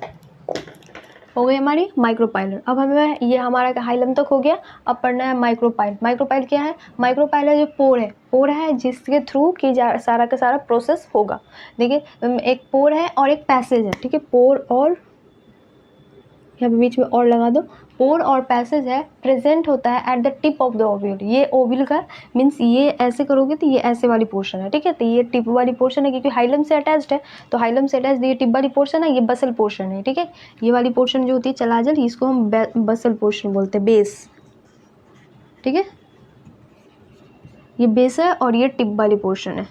[SPEAKER 1] हो गई हमारी माइक्रोपाइलर। अब हमें ये हमारा हाइलम तक हो गया। अब पढ़ना है माइक्रोपाइल। माइक्रोपाइल क्या है? माइक्रोपाइलर जो पोर है जिसके थ्रू की सारा का सारा प्रोसेस होगा। देखिए, एक पोर है और एक पैसेज है, ठीक है, पोर और यहाँ पे बीच में और लगा दो, पोर और पैसेज है, प्रेजेंट होता है at the tip of the ovule. ये ओव्यूल का मीन्स ये ऐसे करोगे तो ये ऐसे वाली पोर्शन है, ठीक है, तो ये टिप वाली पोर्शन है क्योंकि हाइलम से अटैच्ड है, तो हाइलम से अटैच्ड ये टिप वाली पोर्शन है, ये बसल पोर्शन है, ठीक है। ये वाली पोर्शन जो होती है चलाजल, इसको हम बसल पोर्शन बोलते हैं, बेस, ठीक है, ये बेस है और ये टिप वाली पोर्शन है,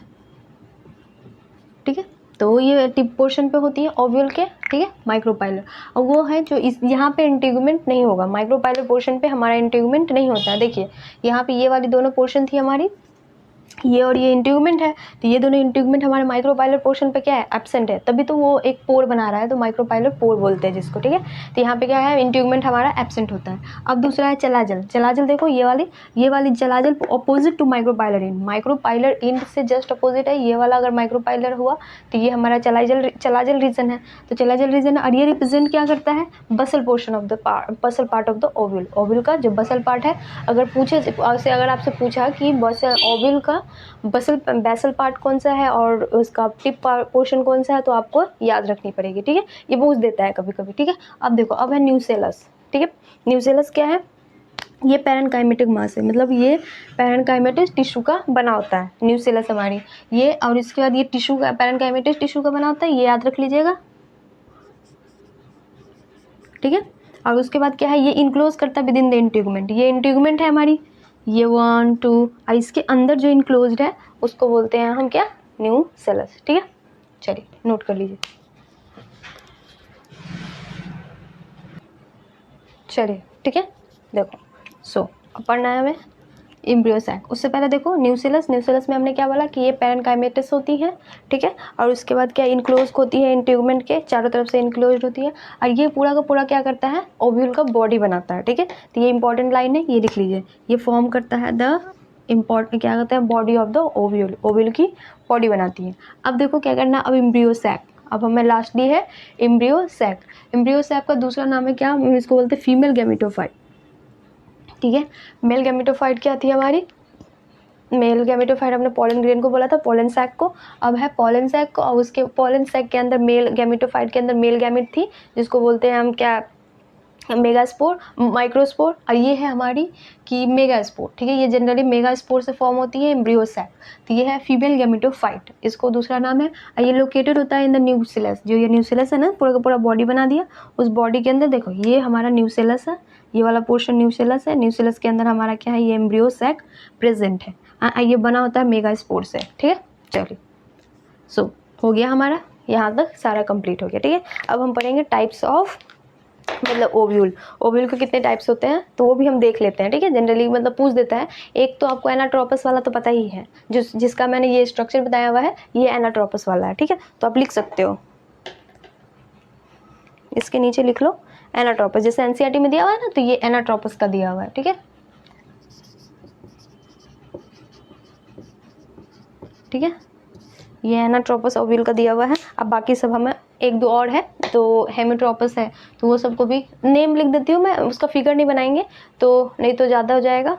[SPEAKER 1] ठीक है। तो ये टिप पोर्शन पे होती है ओव्यूल के, ठीक है, माइक्रोपाइलर। और वो है जो इस यहाँ पे इंटीग्यूमेंट नहीं होगा, माइक्रोपाइलर पोर्शन पे हमारा इंटीग्यूमेंट नहीं होता है। देखिए, यहाँ पे ये वाली दोनों पोर्शन थी हमारी, ये और ये इंट्यूगमेंट है, तो ये दोनों इंट्यूगमेंट हमारे माइक्रोपाइलर पोर्शन पे क्या है? एब्सेंट है, तभी तो वो एक पोर बना रहा है, तो माइक्रोपाइलर पोर बोलते हैं जिसको, ठीक है। तो यहाँ पे क्या है? इंट्यूगमेंट हमारा एब्सेंट होता है। अब दूसरा है चलाजल। चलाजल देखो, ये वाली chalazal opposite to micropylar end. Micropylar end से जस्ट अपोजिट है ये वाला। अगर माइक्रोपाइलर हुआ तो ये हमारा चलाजल रीजन है। तो चलाजल रीजन, और ये रिप्रेजेंट क्या करता है? Basal portion of the basal part of the ovule. Ovule का जो बसल पार्ट है, अगर आपसे पूछा कि बसल ओव्यूल का बेसल पार्ट कौन सा है और उसका टिप पोर्शन कौन सा है, तो आपको याद रखनी पड़ेगी, ठीक है, ये पूछ देता है कभी कभी, ठीक है। अब देखो, अब है न्यूसेलस, ठीक है। न्यूसेलस क्या है? ये पैरेनकाइमेटिक मास है, मतलब ये पैरेनकाइमेटिक टिश्यू का बना होता है न्यूसेलस हमारी, ये। और इसके बाद ये टिश्यू का, पैरेनकाइमेटिक टिश्यू का बना होता है, ये याद रख लीजिएगा, ठीक है। और उसके बाद क्या है? ये इनक्लोज करता है विद इन द इंट्यूगमेंट। ये इंट्यूगमेंट है हमारी, ये 1 2, और इसके अंदर जो इनक्लोज्ड है उसको बोलते हैं हम क्या? न्यूसेलस, ठीक है। चलिए नोट कर लीजिए। चलिए, ठीक है। देखो, अब पढ़ना है हमें एम्ब्रियो सैक। उससे पहले देखो न्यूसेलस में हमने क्या बोला कि ये पैरेनकाइमेटिस होती है, ठीक है। और उसके बाद क्या? इनक्लोज होती है, इंट्यूगमेंट के चारों तरफ से इनक्लोज होती है। और ये पूरा का पूरा क्या करता है? ओव्यूल का बॉडी बनाता है, ठीक है। तो ये इंपॉर्टेंट लाइन है, ये लिख लीजिए। ये फॉर्म करता है क्या कहते हैं? Body of the ovule. Ovule की बॉडी बनाती है। अब देखो क्या करना, अब एम्ब्रियो सैक। अब हमें लास्ट डी है एम्ब्रियो सैक। एम्ब्रियो सैक का दूसरा नाम है क्या? हम इसको बोलते हैं फीमेल गैमेटोफाइट, ठीक है। मेल गैमेटोफाइट क्या थी हमारी? मेल गैमेटोफाइट हमने पोलन ग्रेन को बोला था, पोलन सैक को। अब है पोलन सैक को, और उसके पोलन सैक के अंदर मेल गैमेटोफाइट के अंदर मेल गैमेट थी, जिसको बोलते हैं हम क्या? मेगास्पोर, माइक्रोस्पोर, और ये है हमारी कि मेगास्पोर, ठीक है। ये जनरली मेगास्पोर से फॉर्म होती है एम्ब्रियोसैक। तो ये है फीमेल गैमेटोफाइट, इसको दूसरा नाम है। और ये लोकेटेड होता है इन द न्यूक्लियस, जो ये न्यूक्लियस है ना, पूरा का पूरा बॉडी बना दिया, उस बॉडी के अंदर देखो ये हमारा न्यूक्लियस है, ये वाला पोर्शन न्यूक्लियस है, न्यूक्लियस के अंदर हमारा क्या है, ये एम्ब्रियोसैक प्रेजेंट है। ये बना होता है मेगास्पोर से, ठीक है। चलिए, सो हो गया हमारा, यहाँ तक सारा कंप्लीट हो गया, ठीक है। अब हम पढ़ेंगे टाइप्स ऑफ, मतलब ओव्यूल। ओव्यूल के कितने टाइप्स होते हैं तो वो भी हम देख लेते हैं, ठीक है। जनरली मतलब पूछ देता है। एक तो आपको एनाट्रोपस वाला तो पता ही है, जिसका मैंने ये स्ट्रक्चर बताया हुआ है, ये एनाट्रोपस वाला है, ठीक है। तो आप लिख सकते हो, इसके नीचे लिख लो एनाट्रोपस, जैसे एनसीईआरटी में दिया हुआ है ना, तो ये एनाट्रोपस का दिया हुआ है, ठीक है, ठीक है। ये एनाट्रोपस ओव्यूल का दिया हुआ है। अब बाकी सब हमें एक दो और है, तो हेमिट्रोपस है, तो वो सबको भी नेम लिख देती हूँ मैं, उसका फिगर नहीं बनाएंगे तो नहीं तो ज़्यादा हो जाएगा,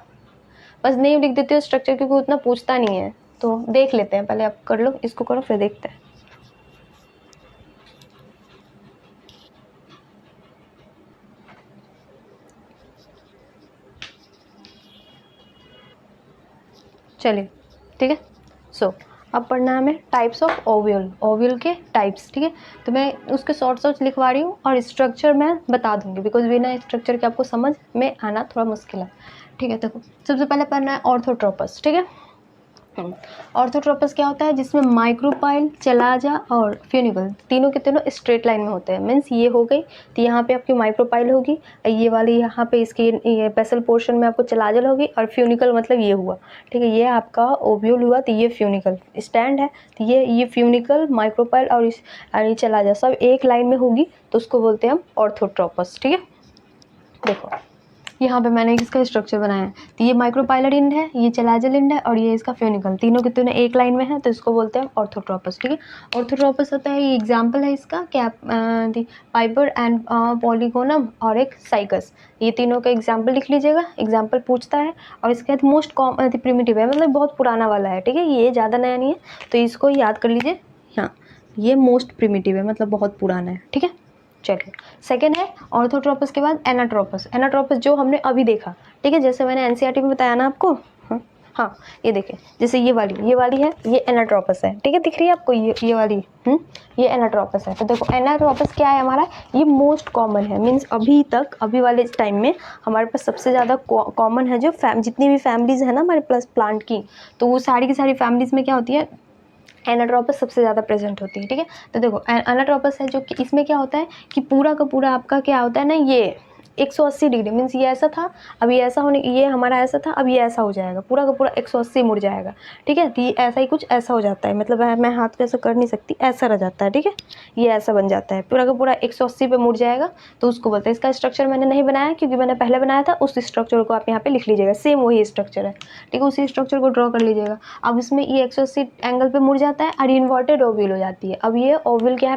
[SPEAKER 1] बस नेम लिख देती हूँ स्ट्रक्चर, क्योंकि उतना पूछता नहीं है। तो देख लेते हैं, पहले आप कर लो, इसको करो फिर देखते हैं। चलिए, ठीक है। सो अब पढ़ना है हमें टाइप्स ऑफ ओव्यूल, ओव्यूल के टाइप्स, ठीक है। तो मैं उसके शॉर्ट लिखवा रही हूँ और स्ट्रक्चर मैं बता दूंगी, बिकॉज बिना स्ट्रक्चर के आपको समझ में आना थोड़ा मुश्किल है, ठीक है। देखो, सबसे पहले पढ़ना है ऑर्थोट्रोपस, ठीक है। ऑर्थोट्रोपस क्या होता है, जिसमें माइक्रोपाइल, चलाजा और फ्यूनिकल तीनों के तीनों स्ट्रेट लाइन में होते हैं। मीन्स ये हो गई, तो यहाँ पे आपकी माइक्रोपाइल होगी, ये वाली यहाँ पे इसकी ये बेसल पोर्शन में आपको चलाजल होगी, और फ्यूनिकल मतलब ये हुआ, ठीक है। ये आपका ओव्यूल हुआ, तो ये फ्यूनिकल स्टैंड है, तो ये फ्यूनिकल, माइक्रोपाइल और ये चलाजा सब एक लाइन में होगी, तो उसको बोलते हैं हम ऑर्थोट्रोपस, ठीक है। देखो, यहाँ पे मैंने इसका स्ट्रक्चर बनाया है, तो ये माइक्रोपाइलर इंड है, ये चलाजल इंड है, और ये इसका फ्यूनिकल, तीनों के तीनों एक लाइन में है, तो इसको बोलते हैं ऑर्थोट्रोपस, ठीक है। ऑर्थोट्रोपस होता है, ये एग्जाम्पल है इसका, क्या, पाइपर एंड पॉलीगोनम और एक साइकस, ये तीनों का एग्जाम्पल लिख लीजिएगा, एग्जाम्पल पूछता है। और इसके बाद मोस्ट प्रिमिटिव है, मतलब बहुत पुराना वाला है, ठीक है, ये ज़्यादा नया नहीं है, तो इसको याद कर लीजिए। हाँ, ये मोस्ट प्रिमिटिव है, मतलब बहुत पुराना है, ठीक है। चलिए, सेकेंड है ऑर्थोट्रोपस के बाद एनाट्रोपस। एनाट्रोपस जो हमने अभी देखा, ठीक है, जैसे मैंने एनसीईआरटी में बताया ना आपको। हाँ, ये देखें, जैसे ये वाली है, ये एनाट्रोपस है, ठीक है, दिख रही है आपको ये वाली, ये एनाट्रोपस है। तो देखो, एनाट्रोपस क्या है हमारा, ये मोस्ट कॉमन है, मीन्स अभी वाले टाइम में हमारे पास सबसे ज़्यादा कॉमन है, जो जितनी भी फैमिलीज़ है ना हमारे प्लस प्लांट की, तो वो सारी की सारी फैमिलीज़ में क्या होती है, एनाट्रोपस सबसे ज़्यादा प्रेजेंट होती है, ठीक है। तो देखो, एनाट्रोपस है जो कि इसमें क्या होता है कि पूरा का पूरा आपका क्या होता है ना, ये 180 डिग्री, मीन्स ये ऐसा था, अब ये ऐसा होने, ये हमारा ऐसा था, अब ये ऐसा हो जाएगा, पूरा का पूरा 180 मुड़ जाएगा, ठीक है। तो ये ऐसा ही कुछ ऐसा हो जाता है, मतलब मैं हाथ पे ऐसा कर नहीं सकती, ऐसा रह जाता है, ठीक है, ये ऐसा बन जाता है, पूरा का पूरा 180 पे मुड़ जाएगा, तो उसको बोलते हैं। इसका स्ट्रक्चर मैंने नहीं बनाया, क्योंकि मैंने पहले बनाया था, उस स्ट्रक्चर को आप यहाँ पे लिख लीजिएगा, सेम वही स्ट्रक्चर है, ठीक है, उसी स्ट्रक्चर को ड्रॉ कर लीजिएगा। अब इसमें ये 180 एंगल पे मुड़ जाता है, और इन्वर्टेड ओव्यूल हो जाती है। अब ये ओव्यूल क्या है,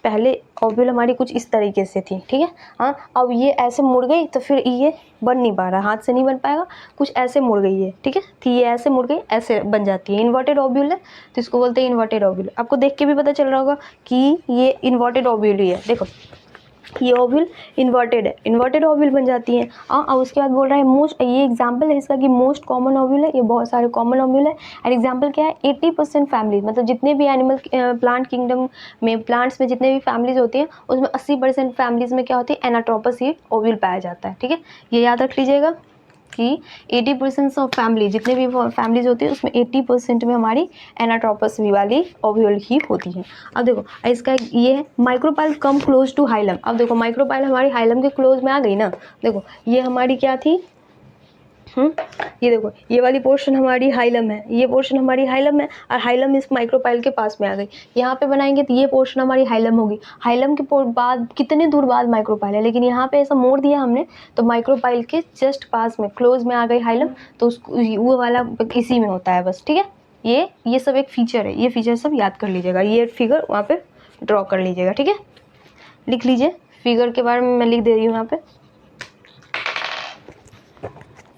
[SPEAKER 1] पहले ओव्यूल हमारी कुछ इस तरीके से थी, ठीक है। हाँ, अब ये ऐसे मुड़ गई, तो फिर ये बन नहीं पा रहा, हाथ से नहीं बन पाएगा, कुछ ऐसे मुड़ गई है, ठीक है। तो ये ऐसे मुड़ गई, ऐसे बन जाती है, इन्वर्टेड ओव्यूल है, तो इसको बोलते हैं इन्वर्टेड ओव्यूल। आपको देख के भी पता चल रहा होगा कि ये इन्वर्टेड ओव्यूल ही है। देखो, ये ओव्यूल इन्वर्टेड है, इन्वर्टेड ओव्यूल बन जाती है। और उसके बाद बोल रहा है मोस्ट, ये एग्जांपल है इसका कि मोस्ट कॉमन ओव्यूल है, ये बहुत सारे कॉमन ओव्यूल है। और एग्जांपल क्या है, 80% फैमिली, मतलब जितने भी एनिमल प्लांट किंगडम में, प्लांट्स में जितने भी फैमिलीज होती हैं, उसमें 80% फैमिलीज में क्या होती है, एनाट्रोपस ही ओव्यूल पाया जाता है, ठीक है। ये याद रख लीजिएगा कि 80% ऑफ फैमिली, जितने भी फैमिलीज होती है, उसमें 80% में हमारी एनाट्रोपस भी वाली ओव्यूल ही होती है। अब देखो, इसका ये है micropyle come close to hilum. अब देखो, माइक्रोपाइल हमारी हाइलम के क्लोज में आ गई ना। देखो, ये हमारी क्या थी, ये देखो, ये वाली पोर्शन हमारी हाइलम है, ये पोर्शन हमारी हाइलम है, और हाइलम इस माइक्रोपाइल के पास में आ गई। यहाँ पे बनाएंगे तो ये पोर्शन हमारी हाइलम होगी, हाइलम के बाद कितने दूर बाद माइक्रोपाइल है, लेकिन यहाँ पे ऐसा मोड़ दिया हमने, तो माइक्रोपाइल के जस्ट पास में क्लोज में आ गई हाइलम, तो उसको वो वाला इसी में होता है बस, ठीक है। ये सब एक फीचर है, ये फीचर सब याद कर लीजिएगा, ये फिगर वहाँ पे ड्रॉ कर लीजिएगा, ठीक है। लिख लीजिए, फिगर के बारे में मैं लिख दे रही हूँ यहाँ पे।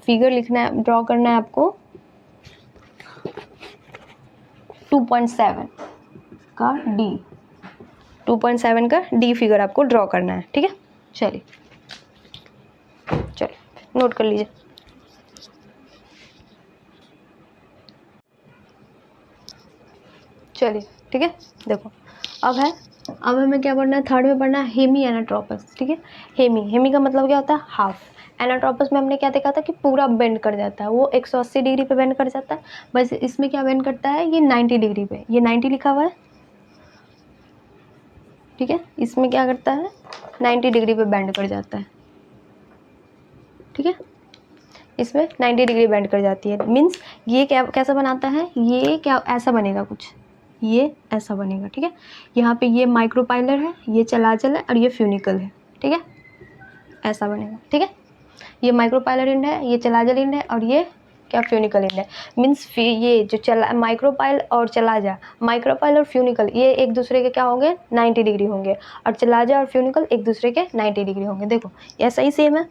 [SPEAKER 1] फिगर लिखना है, ड्रॉ करना है आपको 2.7 का डी, 2.7 का डी फिगर आपको ड्रॉ करना है, ठीक है। चलिए, नोट कर लीजिए। चलिए ठीक है, देखो अब हमें क्या पढ़ना है, थर्ड में पढ़ना है हेमी एनाट्रोपस। ठीक है, हेमी का मतलब क्या होता है, हाफ। एनाट्रोपस में हमने क्या देखा था कि पूरा बेंड कर जाता है, वो 180 डिग्री पे बेंड कर जाता है। बस इसमें क्या बेंड करता है, ये 90 डिग्री पे, ये 90 लिखा हुआ है। ठीक है, इसमें क्या करता है, 90 डिग्री पे बेंड कर जाता है। ठीक है, इसमें 90 डिग्री बेंड कर जाती है। मीन्स ये क्या कैसा बनाता है, ये क्या ऐसा बनेगा कुछ, ये ऐसा बनेगा। ठीक है, यहाँ पे ये माइक्रोपाइलर है, ये चलाचल है और ये फ्यूनिकल है। ठीक है, ऐसा बनेगा। ठीक है, ये माइक्रोपाइलर एंड है, ये चलाजल एंड है और ये क्या फ्यूनिकल एंड है। मीन्स ये जो चला माइक्रोपाइल और चलाजा, माइक्रोपाइल और फ्यूनिकल ये एक दूसरे के क्या होंगे, 90 डिग्री होंगे, और चलाजा और फ्यूनिकल एक दूसरे के 90 डिग्री होंगे। देखो ऐसा ही सेम है।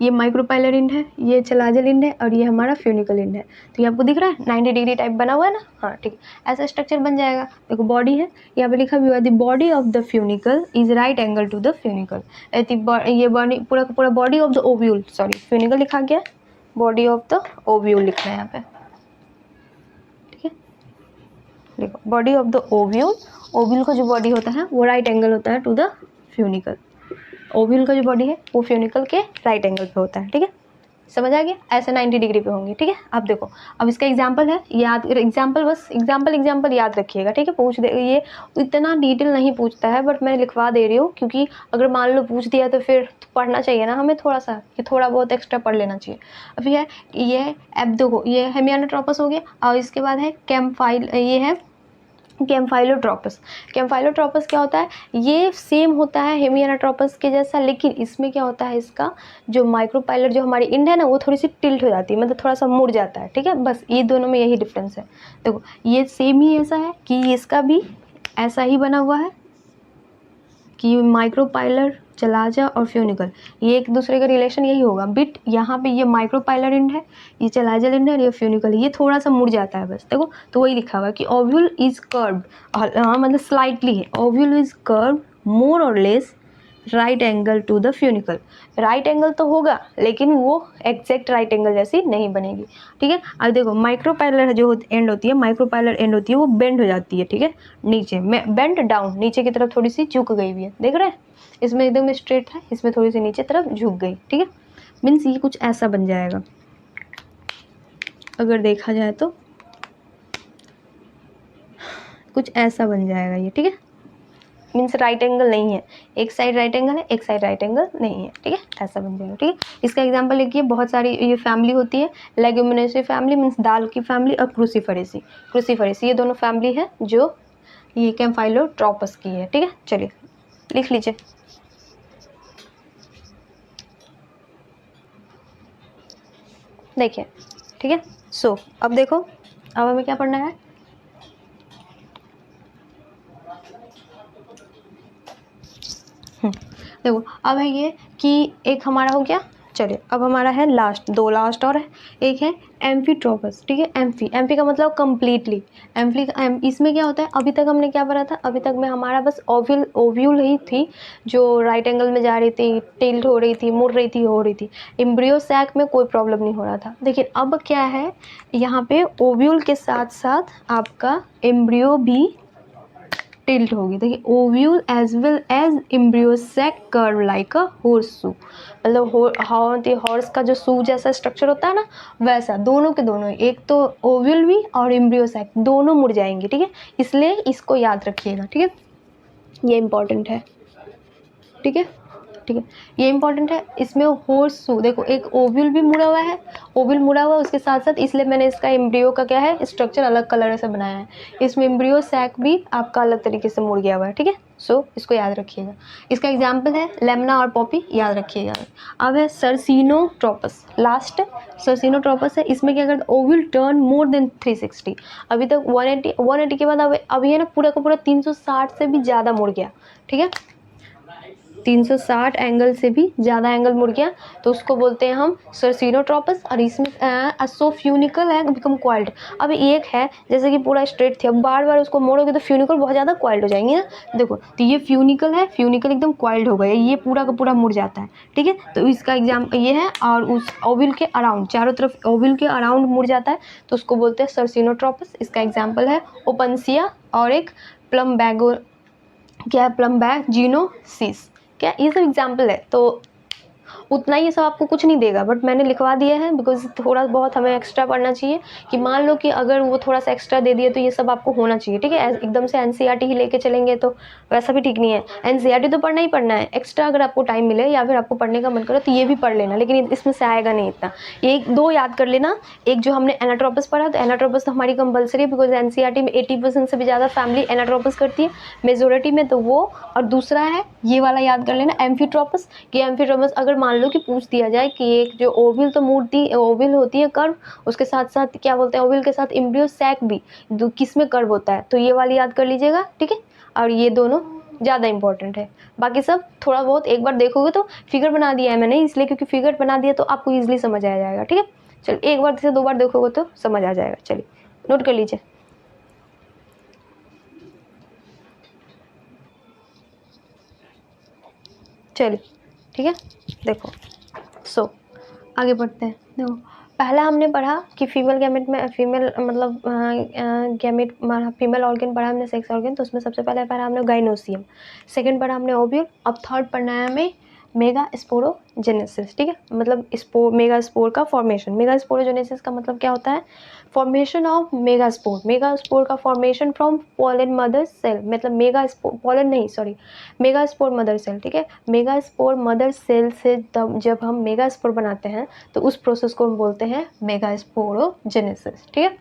[SPEAKER 1] ये माइक्रोपाइलर इंड है, ये चलाजल इंड है और ये हमारा फ्यूनिकल इंड है। तो ये आपको दिख रहा है 90 डिग्री टाइप बना हुआ है ना। हाँ ठीक है, ऐसा स्ट्रक्चर बन जाएगा। देखो बॉडी है, यहाँ पे लिखा हुआ है the body of the funicle is right angle to the funicle. ये बॉडी पूरा body of the ovule, sorry funicle लिखा गया, बॉडी ऑफ द ओव्यूल लिखना है यहाँ पे। ठीक है, देखो body of the ovule, ovule का जो बॉडी होता है वो राइट एंगल होता है टू द फ्यूनिकल। ओव्यूल का जो बॉडी है वो फ्यूनिकल के राइट एंगल पे होता है। ठीक है, समझ आ गया, ऐसे 90 डिग्री पे होंगे। ठीक है, अब देखो, अब इसका एग्जांपल है, याद एग्जांपल, बस एग्जांपल याद रखिएगा। ठीक है, पूछ दे, ये इतना डिटेल नहीं पूछता है बट मैं लिखवा दे रही हूँ, क्योंकि अगर मान लो पूछ दिया तो फिर पढ़ना चाहिए ना हमें थोड़ा सा, ये थोड़ा बहुत एक्स्ट्रा पढ़ लेना चाहिए। अब ये अब देखो, ये हेमियानोट्रोपस हो गया, और इसके बाद है कैम्फाइल, ये है कैम्फाइलोट्रोपस। कैम्फाइलोट्रोपस क्या होता है, ये सेम होता है हेमियानोट्रोपस के जैसा, लेकिन इसमें क्या होता है, इसका जो माइक्रोपाइलर जो हमारी इंड है ना, वो थोड़ी सी टिल्ट हो जाती है, मतलब थोड़ा सा मुड़ जाता है। ठीक है, बस ये दोनों में यही डिफरेंस है। देखो ये सेम ही ऐसा है कि इसका भी ऐसा ही बना हुआ है कि माइक्रोपाइलर, चलाजा और फ्यूनिकल ये एक दूसरे का रिलेशन यही होगा। बिट यहाँ पे ये माइक्रोपाइलर इंड है, ये चलाजल इंड है और ये फ्यूनिकल, ये थोड़ा सा मुड़ जाता है बस। देखो तो वही लिखा हुआ है कि ओव्यूल इज कर्व्ड, हाँ मतलब स्लाइटली है, ओव्यूल इज कर्व्ड मोर और less right angle to the funicle. Right angle तो होगा लेकिन वो एग्जैक्ट राइट एंगल जैसी नहीं बनेगी। ठीक है, अब देखो माइक्रोपाइलर जो एंड होती है, माइक्रोपाइलर एंड होती है, वो बेंड हो जाती है। ठीक है, नीचे में बेंड डाउन, नीचे की तरफ थोड़ी सी झुक गई हुई है, देख रहे हैं, इसमें एकदम स्ट्रेट है, इसमें थोड़ी सी नीचे तरफ झुक गई। ठीक है, मीन्स ये कुछ ऐसा बन जाएगा अगर देखा जाए तो, कुछ ऐसा बन जाएगा ये। ठीक है, मीन्स राइट एंगल नहीं है, एक साइड राइट एंगल है, एक साइड राइट एंगल नहीं है। ठीक है, ऐसा बन जाएगा। ठीक है, इसका एग्जांपल लिखिए, बहुत सारी ये फैमिली होती है, लेग्यूमिनेसी फैमिली मीन्स दाल की फैमिली, और क्रूसीफरेसी ये दोनों फैमिली है जो ये कैम्फाइलोट्रोपस की है। ठीक है, चलिए लिख लीजिए। देखिए ठीक है, सो अब देखो, अब हमें क्या पढ़ना है, देखो अब है ये कि एक हमारा हो गया। चलिए अब हमारा है लास्ट, दो लास्ट और है, एक है एम्फीट्रोपस। ठीक है, एम्फी का मतलब कम्प्लीटली, इसमें क्या होता है, अभी तक हमने क्या पढ़ा था, अभी तक में हमारा बस ओव्यूल ही थी जो राइट एंगल में जा रही थी, टिल्ट हो रही थी, मुड़ रही थी, हो रही थी। एम्ब्रियो सैक में कोई प्रॉब्लम नहीं हो रहा था, लेकिन अब क्या है, यहाँ पे ओव्यूल के साथ साथ आपका एम्ब्रियो भी टिल्ट होगी। देखिए ovule as well as embryo sac curve like a horseshoe, मतलब हॉर्स का जो शू जैसा स्ट्रक्चर होता है ना, वैसा दोनों के दोनों, एक तो ओव्यूल भी और एम्ब्रियो सैक दोनों मुड़ जाएंगे। ठीक है, इसलिए इसको याद रखिएगा। ठीक है, ये इंपॉर्टेंट है। ठीक है, ठीक है, ये इंपॉर्टेंट है। इसमें हॉर्स शू, देखो एक ओव्यूल भी मुड़ा हुआ है, ओव्यूल मुड़ा हुआ है उसके साथ साथ, इसलिए मैंने इसका एम्ब्रियो का क्या है स्ट्रक्चर अलग कलर से बनाया है। इसमें एम्ब्रियो सैक भी आपका अलग तरीके से मुड़ गया हुआ है। ठीक है, सो इसको याद रखिएगा। इसका एग्जाम्पल है लेमना और पॉपी, याद रखिएगा। अब है सर्सिनोट्रोपस, लास्ट सर्सिनोट्रोपस है। इसमें क्या करता है, ओव्यूल टर्न मोर देन 360, अभी तक 180 के बाद अब है ना पूरा का पूरा 360 से भी ज़्यादा मुड़ गया। ठीक है, 360 एंगल से भी ज़्यादा एंगल मुड़ गया तो उसको बोलते हैं हम सर्सिनोट्रोपस। और इसमें सो फ्यूनिकल है बिकम क्वाइल्ड। अब एक है जैसे कि पूरा स्ट्रेट थी, अब बार बार उसको मोड़ोगे तो फ्यूनिकल बहुत ज़्यादा क्वाइल्ड हो जाएंगे ना। देखो तो ये फ्यूनिकल है, फ्यूनिकल एकदम क्वाइल्ड हो गया, ये पूरा का पूरा मुड़ जाता है, ठीक है। तो इसका एग्जाम ये है। और उस ओविल के अराउंड, चारों तरफ ओविल के अराउंड मुड़ जाता है तो उसको बोलते हैं सर्सिनोट्रोपस। इसका एग्जाम्पल है ओपनसिया और एक प्लम्बैगो, क्या है, प्लम्बैजिनोसिस। क्या ये सब एग्जाम्पल है। तो उतना ही सब आपको कुछ नहीं देगा, बट मैंने लिखवा दिया है बिकॉज थोड़ा बहुत हमें एक्स्ट्रा पढ़ना चाहिए कि मान लो कि अगर वो थोड़ा सा एक्स्ट्रा दे दिए तो ये सब आपको होना चाहिए, ठीक है। एकदम से एनसीईआरटी ही लेके चलेंगे तो वैसा भी ठीक नहीं है। एनसीईआरटी तो पढ़ना ही पढ़ना है, एक्स्ट्रा अगर आपको टाइम मिले या फिर आपको पढ़ने का मन करे तो ये भी पढ़ लेना, लेकिन इसमें से आएगा नहीं इतना। ये दो याद कर लेना। एक जो हमने एनाट्रोपस पढ़ा, तो एनाट्रोपस तो हमारी कंपलसरी है बिकॉज एनसीईआरटी में 80% से भी ज़्यादा फैमिली एनाट्रोपस करती है मेजोरिटी में, तो वो। और दूसरा है ये वाला याद कर लेना एम्फीट्रोपस, कि एम्फीट्रोपस अगर मान लो कि पूछ दिया जाए कि एक जो ओविल तो मूर्ति ओविल होती है कर्व, उसके साथ साथ क्या बोलते हैं ओविल के साथ एम्ब्रियो सैक भी किस में कर्व होता है, तो ये वाली याद कर लीजिएगा, ठीक है। और ये दोनों ज़्यादा इंपॉर्टेंट है, बाकी सब थोड़ा बहुत एक बार देखोगे तो फिगर बना दिया है मैंने इसलिए क्योंकि फिगर बना दिया तो आपको ईजिली समझ आ जाएगा, ठीक है। चलिए एक बार से दो बार देखोगे तो समझ आ जाएगा। चलिए नोट कर लीजिए। चलिए ठीक है, देखो आगे बढ़ते हैं। देखो पहला हमने पढ़ा कि फीमेल गैमेट में फीमेल मतलब गैमेट फीमेल ऑर्गन पढ़ा हमने, सेक्स ऑर्गन, तो उसमें सबसे पहले पढ़ा हमने गाइनोसियम, सेकंड पढ़ा हमने ओव्यूल, अब थर्ड पढ़ना है हमें मेगा स्पोरोजेनेसिस, ठीक है। मतलब मेगा स्पोर का फॉर्मेशन। मेगा स्पोरोजेनेसिस का मतलब क्या होता है, formation of megaspore. Megaspore का formation from pollen mother cell, मतलब मेगा स्पोर पॉलन नहीं sorry megaspore mother cell, ठीक है। मेगा स्पोर मदर सेल से तब जब हम मेगा स्पोर बनाते हैं तो उस प्रोसेस को हम बोलते हैं मेगा स्पोरोजेनेसिस, ठीक है।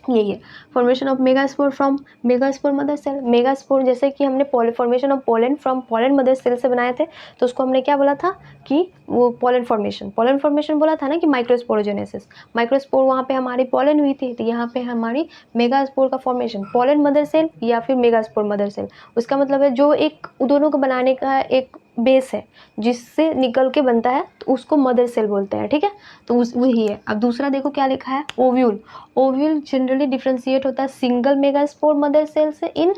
[SPEAKER 1] यही है formation of megaspore from megaspore mother cell. Megaspore जैसे कि हमने formation of pollen from pollen mother cell से बनाए थे, तो उसको हमने क्या बोला था कि वो पोलन फॉर्मेशन बोला था ना कि माइक्रोस्पोरोजेनेसिस। माइक्रोस्पोर वहाँ पे हमारी पोलन हुई थी, तो यहाँ पे हमारी मेगास्पोर का फॉर्मेशन पोलन मदर सेल या फिर मेगास्पोर मदर सेल। उसका मतलब है जो एक दोनों को बनाने का एक बेस है जिससे निकल के बनता है तो उसको मदर सेल बोलते हैं, ठीक है। तो उस वही है। अब दूसरा देखो क्या लिखा है, ओव्यूल। ओव्यूल जनरली डिफ्रेंशिएट होता है सिंगल मेगास्पोर मदर सेल से इन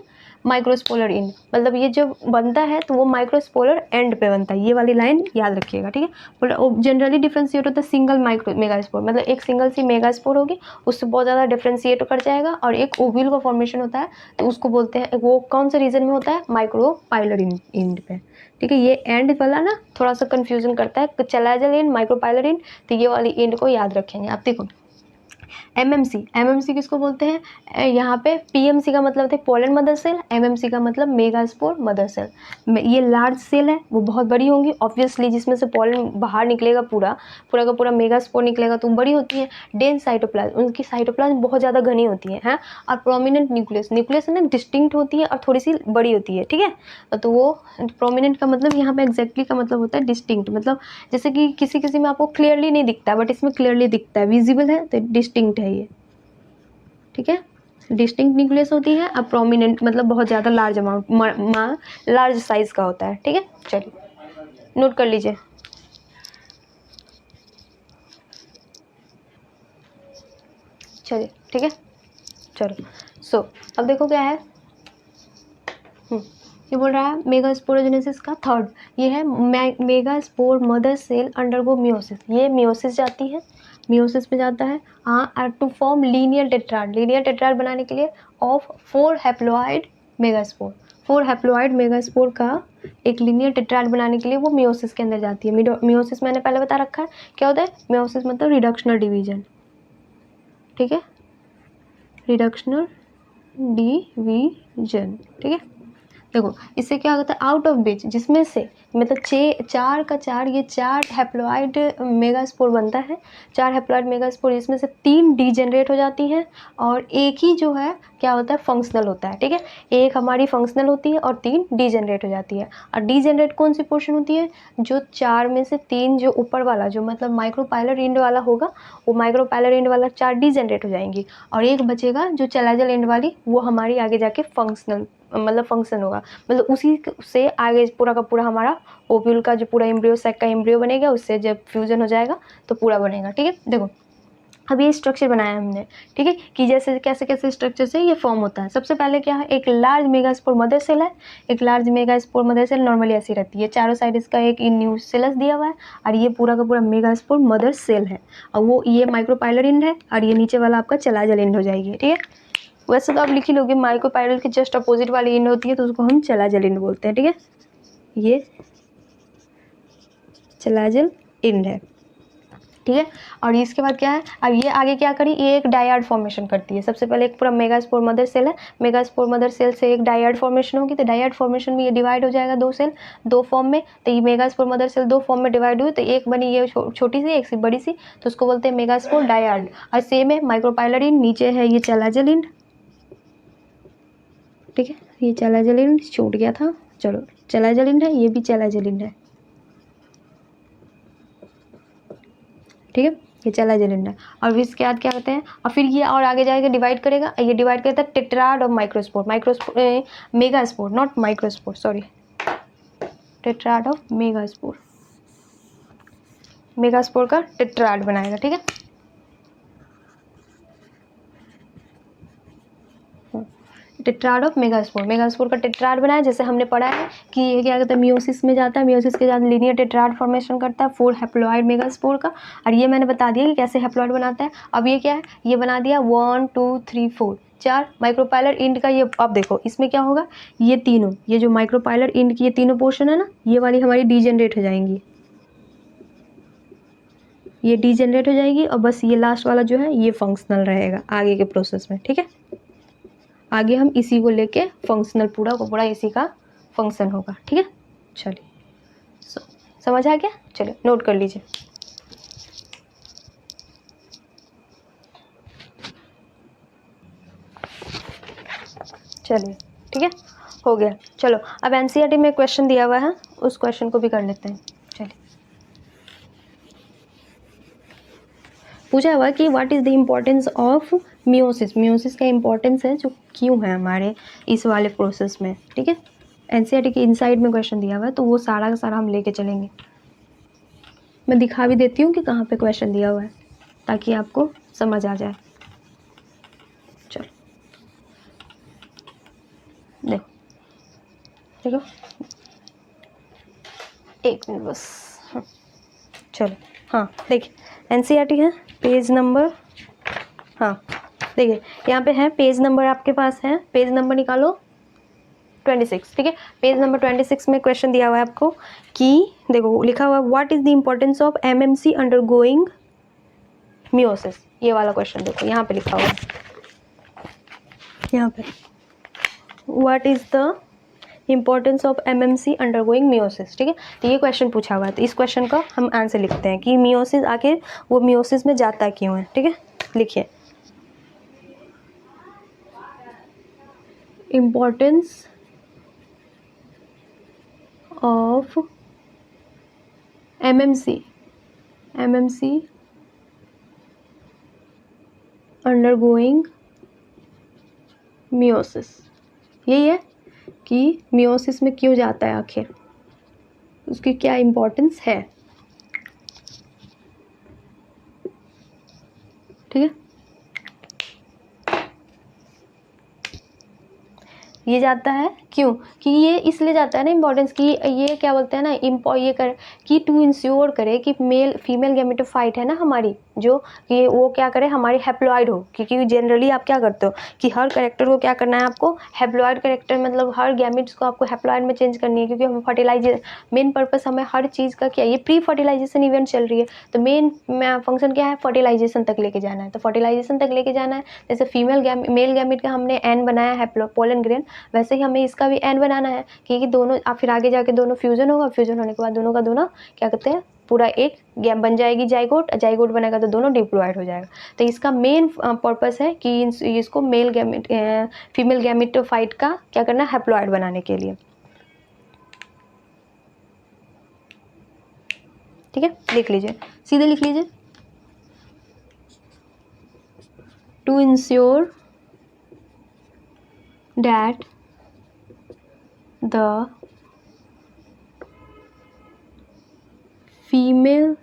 [SPEAKER 1] माइक्रोस्पोलर इन, मतलब ये जो बनता है तो वो माइक्रोस्पोलर एंड पे बनता है, ये वाली लाइन याद रखिएगा, ठीक है। जनरली डिफ्रेंशिएट होता है सिंगल माइक्रो मेगास्पोर, मतलब एक सिंगल सी मेगास्पोर होगी उससे बहुत ज़्यादा डिफ्रेंशिएट कर जाएगा और एक ओव्यूल का फॉर्मेशन होता है तो उसको बोलते हैं, वो कौन से रीजन में होता है, माइक्रोपाइलर एंड पे, ठीक है। ये एंड वाला ना थोड़ा सा कंफ्यूजन करता है, चैलाजल एंड माइक्रोपाइलर एंड, तो ये वाली एंड को याद रखेंगे। आप देखो एमएमसी किसको बोलते हैं, यहाँ पे पीएमसी का मतलब है पोलन मदर सेल, एमएमसी का मतलब मेगास्पोर मदर सेल। ये लार्ज सेल है, वो बहुत बड़ी होंगी ऑब्वियसली, जिसमें से पोलन बाहर निकलेगा, पूरा का पूरा मेगास्पोर निकलेगा तो बड़ी होती है। डेंस साइटोप्लाज्म, उनकी साइटोप्लाज्म बहुत ज़्यादा घनी होती है और प्रोमिनेंट न्यूक्लियस है ना डिस्टिंक्ट होती है और थोड़ी सी बड़ी होती है, ठीक है। तो वो प्रोमिनेंट का मतलब यहाँ पे एग्जैक्टली का मतलब होता है डिस्टिंक्ट, मतलब जैसे कि किसी में आपको क्लियरली नहीं दिखता बट इसमें क्लियरली दिखता है, विजिबल है तो डिस्टिंक्ट है ये, ठीक है। डिस्टिंक्ट न्यूक्लियस होती है। अब प्रोमिनेंट मतलब बहुत ज़्यादा लार्ज अमाउंट लार्ज साइज का होता है, ठीक है। चलिए नोट कर लीजिए। चलिए ठीक है, चलो अब देखो क्या है, ये बोल रहा है मेगास्पोरोजेनेसिस का थर्ड, ये है megaspore mother cell undergo meiosis. ये मियोसिस जाती है, मियोसिस में जाता है टू फॉर्म लीनियर टेट्राड बनाने के लिए of 4 haploid megaspore. 4 haploid megaspore का एक लीनियर टेट्राड बनाने के लिए वो मियोसिस के अंदर जाती है। मियोसिस मैंने पहले बता रखा है क्या होता है, मियोसिस मतलब रिडक्शनल डिवीजन, ठीक है, रिडक्शनल डिवीजन, ठीक है। देखो इससे क्या होता है, आउट ऑफ बीच, जिसमें से मतलब 4 का 4 ये 4 हैप्लॉइड मेगास्पोर बनता है, 4 हैप्लॉइड मेगास्पोर, जिसमें से 3 डीजेनरेट हो जाती हैं और एक ही जो है क्या होता है फंक्शनल होता है, ठीक है। एक हमारी फंक्शनल होती है और 3 डीजेनरेट हो जाती है। और डीजेनरेट कौन सी पोर्शन होती है, जो 4 में से 3 जो ऊपर वाला जो मतलब माइक्रोपाइलर एंड वाला होगा, वो माइक्रोपाइलर एंड वाला 4 डीजेनरेट हो जाएंगी और एक बचेगा जो चैलाजल एंड वाली, वो हमारी आगे जाके फंक्शन होगा, मतलब उसी से आगे पूरा का पूरा हमारा ओव्यूल का जो पूरा एम्ब्रियो सैक का एम्ब्रियो बनेगा, उससे जब फ्यूजन हो जाएगा तो पूरा बनेगा। ठीक है, देखो अब ये स्ट्रक्चर बनाया हमने। ठीक है, कि जैसे कैसे कैसे स्ट्रक्चर से ये फॉर्म होता है। सबसे पहले क्या है, एक लार्ज मेगास्पोर मदर सेल है। एक large megaspore mother cell normally ऐसी रहती है, चारों साइड इसका एक न्यूक्लियस दिया हुआ है, और ये पूरा का पूरा मेगास्पोर मदर सेल है, और वो ये माइक्रोपाइलर इंड है, और ये नीचे वाला आपका चलाजल इंड हो जाएगी। ठीक है, वैसे तो आप लिख ही लोगे, माइक्रोपाइलर के जस्ट अपोजिट वाली इंड होती है तो उसको हम चलाजल इंड बोलते हैं। ठीक है, ये चलाजल इंड है। ठीक है, और इसके बाद क्या है, अब ये आगे क्या करी, ये एक डायड फॉर्मेशन करती है। सबसे पहले एक पूरा मेगास्पोर मदर सेल है, मेगास्पोर मदर सेल से एक डायड फॉर्मेशन होगी, तो डायड फॉर्मेशन में ये डिवाइड हो जाएगा दो सेल, दो फॉर्म में। तो ये मेगास्पोर मदर सेल दो फॉर्म में डिवाइड हुई, तो एक बनी ये छोटी सी, एक सी बड़ी सी, तो उसको बोलते हैं मेगास्पोर डायड। और सेम है माइक्रोपाइलर इंड, नीचे है ये चलाजल इंड। ठीक है, ये चलाजल इंड छूट गया था, चलो चलाजल इंड है, ये भी चलाजल इंड है। ठीक है, ये चलाजल इंड है। और फिर इसके बाद क्या करते हैं, और फिर ये और आगे जाएगा डिवाइड करेगा, ये डिवाइड करता है tetrad of microspore, microspore megaspore, not microspore, sorry, tetrad of megaspore, megaspore का टेट्राड बनाएगा। ठीक है, टेट्राड ऑफ मेगास्पोर, मेगास्पोर का टेट्राड बनाया। जैसे हमने पढ़ा है कि ये क्या कहता है, मियोसिस में जाता है, मियोसिस के साथ लीनियर टेट्राड फॉर्मेशन करता है 4 हैप्लॉइड मेगास्पोर का, और ये मैंने बता दिया कि कैसे हैप्लॉइड बनाता है। अब ये क्या है, ये बना दिया 1 2 3 4 4 माइक्रोपाइलर इंड का। ये अब देखो इसमें क्या होगा, ये तीनों, ये जो माइक्रोपाइलर इंड की ये तीनों पोर्शन है ना, ये वाली हमारी डीजेनरेट हो जाएंगी, ये डीजेनरेट हो जाएगी, और बस ये लास्ट वाला जो है ये फंक्शनल रहेगा आगे के प्रोसेस में। ठीक है, आगे हम इसी को लेके फंक्शनल पूरा को पूरा इसी का फंक्शन होगा। ठीक है, चलिए समझ आ गया, चलिए नोट कर लीजिए। चलिए ठीक है, हो गया। चलो अब एनसीईआरटी में क्वेश्चन दिया हुआ है, उस क्वेश्चन को भी कर लेते हैं। चलिए, पूछा हुआ कि what is the importance of meiosis, meiosis का इम्पोर्टेंस है जो क्यों है हमारे इस वाले प्रोसेस में। ठीक है, एनसीईआरटी के इनसाइड में क्वेश्चन दिया हुआ है, तो वो सारा का सारा हम लेके चलेंगे। मैं दिखा भी देती हूँ कि कहाँ पे क्वेश्चन दिया हुआ है, ताकि आपको समझ आ जाए। चलो देखो देखो, एक मिनट बस। चलो हाँ देखिए, एनसीईआरटी है पेज नंबर, हाँ देखिए यहाँ पे है पेज नंबर, आपके पास है पेज नंबर, निकालो 26। ठीक है, पेज नंबर 26 में क्वेश्चन दिया हुआ है आपको कि देखो लिखा हुआ what is the importance of MMC undergoing meiosis, ये वाला क्वेश्चन देखो यहाँ पे लिखा हुआ है, यहाँ पे what is the importance of MMC undergoing meiosis. ठीक है, तो ये क्वेश्चन पूछा हुआ है, तो इस क्वेश्चन का हम आंसर लिखते हैं कि मियोसिस आखिर वो मियोसिस में जाता क्यों है। ठीक है, लिखिए importance of MMC undergoing meiosis, यही है कि मियोसिस में क्यों जाता है आखिर, उसकी क्या इम्पोर्टेंस है। ठीक है, ये जाता है क्यों, कि ये इसलिए जाता है ना इम्पोर्टेंस की, ये क्या बोलते हैं ना ये कर कि टू इंश्योर करे कि मेल फीमेल गैमेटोफाइट है ना हमारी, जो कि वो क्या करे हमारी हैप्लॉइड हो, क्योंकि जनरली आप क्या करते हो कि हर करेक्टर को क्या करना है आपको, हैप्लॉइड करेक्टर मतलब हर गैमेट्स को आपको हैप्लॉइड में चेंज करनी है, क्योंकि हम फर्टिलाइजेशन मेन पर्पस हमें हर चीज़ का क्या, ये प्री फर्टिलाइजेशन इवेंट चल रही है, तो मेन फंक्शन क्या है, फर्टिलाइजेशन तक लेके जाना है। तो फर्टिलाइजेशन तक लेके जाना है, जैसे मेल गैमेट का हमने एन बनाया है पोलन ग्रेन, वैसे ही हमें इसका भी एन बनाना है कि दोनों फिर आगे जाके दोनों फ्यूजन होगा, फ्यूजन होने के बाद दोनों का दोनों क्या कहते हैं पूरा एक गैम बन जाएगी, जाइगोट, जाइगोट बनेगा तो दोनों डिप्लॉयड हो जाएगा। तो इसका मेन पर्पस है कि इसको मेल गैमेट फीमेल गैमेटोफाइट का क्या करना है, हैप्लॉयड बनाने के लिए। ठीक है, लिख लीजिए, सीधे लिख लीजिए, to ensure that the female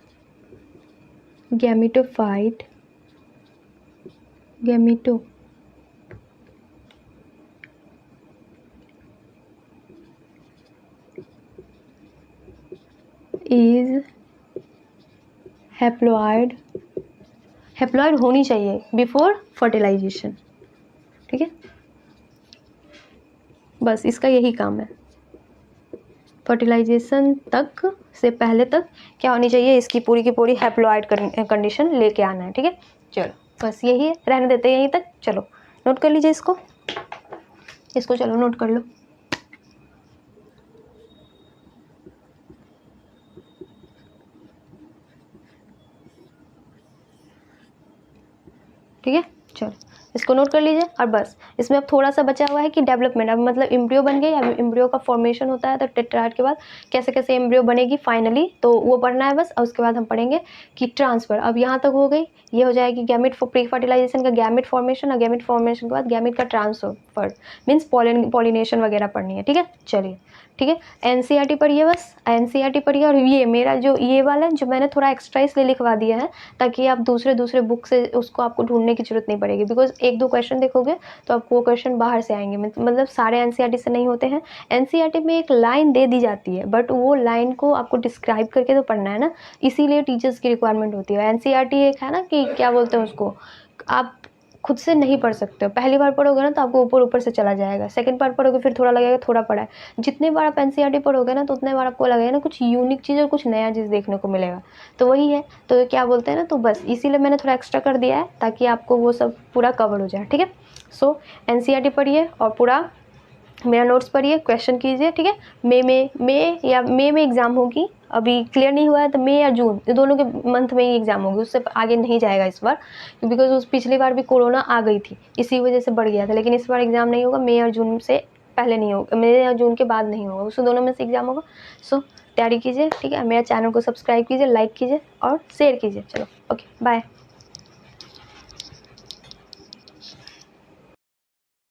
[SPEAKER 1] gametophyte gameto is haploid होनी चाहिए बिफोर फर्टिलाइजेशन, ठीक है। बस इसका यही काम है, फर्टिलाइजेशन तक से पहले तक क्या होनी चाहिए, इसकी पूरी की पूरी हैप्लॉइड कंडीशन लेके आना है, ठीक है। चलो बस यही है, रहने देते हैं यहीं तक। चलो नोट कर लीजिए इसको चलो नोट कर लो। ठीक है, चलो इसको नोट कर लीजिए। और बस इसमें अब थोड़ा सा बचा हुआ है कि डेवलपमेंट, अब मतलब एम्ब्रियो बन गई, अब एम्ब्रियो का फॉर्मेशन होता है तो टेट्राड के बाद कैसे कैसे एम्ब्रियो बनेगी फाइनली, तो वो पढ़ना है बस। और उसके बाद हम पढ़ेंगे कि ट्रांसफ़र, अब यहाँ तक हो गई, ये हो जाएगी गैमेट प्री फर्टिलाइजेशन का गैमेट फॉर्मेशन, और गैमेट फॉर्मेशन के बाद गैमेट का ट्रांसफर मीन्स पॉलिनेशन वगैरह पढ़नी है, ठीक है। चलिए ठीक है, एनसीईआरटी पढ़िए, बस एनसीईआरटी पढ़िए। और ये मेरा जो ये वाला जो मैंने थोड़ा एक्स्ट्रा इसलिए लिखवा दिया है ताकि आप दूसरे बुक से उसको आपको ढूंढने की जरूरत नहीं पड़ेगी, बिकॉज एक दो क्वेश्चन देखोगे तो आपको वो क्वेश्चन बाहर से आएंगे, मतलब सारे एनसीईआरटी से नहीं होते हैं। एनसीईआरटी में एक लाइन दे दी जाती है, बट वो लाइन को आपको डिस्क्राइब करके तो पढ़ना है ना, इसीलिए टीचर्स की रिक्वायरमेंट होती है। एनसीईआरटी एक है ना कि क्या बोलते हैं उसको, आप खुद से नहीं पढ़ सकते हो। पहली बार पढ़ोगे ना तो आपको ऊपर ऊपर से चला जाएगा, सेकंड बार पढ़ोगे फिर थोड़ा लगेगा थोड़ा पढ़ा है। जितने बार आप एनसीईआरटी पढ़ोगे ना तो उतने बार आपको लगेगा ना कुछ यूनिक चीज़ और कुछ नया चीज़ देखने को मिलेगा, तो वही है। तो क्या बोलते हैं ना, तो बस इसीलिए मैंने थोड़ा एक्स्ट्रा कर दिया है ताकि आपको वो सब पूरा कवर हो जाए, ठीक है। सो एनसीईआरटी पढ़िए और पूरा मेरा नोट्स पढ़िए, क्वेश्चन कीजिए, ठीक है। मई में एग्ज़ाम होगी, अभी क्लियर नहीं हुआ है तो मई या जून, ये दोनों के मंथ में ही एग्ज़ाम होगी, उससे आगे नहीं जाएगा इस बार, बिकॉज उस पिछली बार भी कोरोना आ गई थी, इसी वजह से बढ़ गया था। लेकिन इस बार एग्ज़ाम नहीं होगा, मई और जून से पहले नहीं होगा, मई या जून के बाद नहीं होगा, उस दोनों में से एग्ज़ाम होगा। सो तैयारी कीजिए, ठीक है। मेरा चैनल को सब्सक्राइब कीजिए, लाइक कीजिए और शेयर कीजिए। चलो ओके बाय।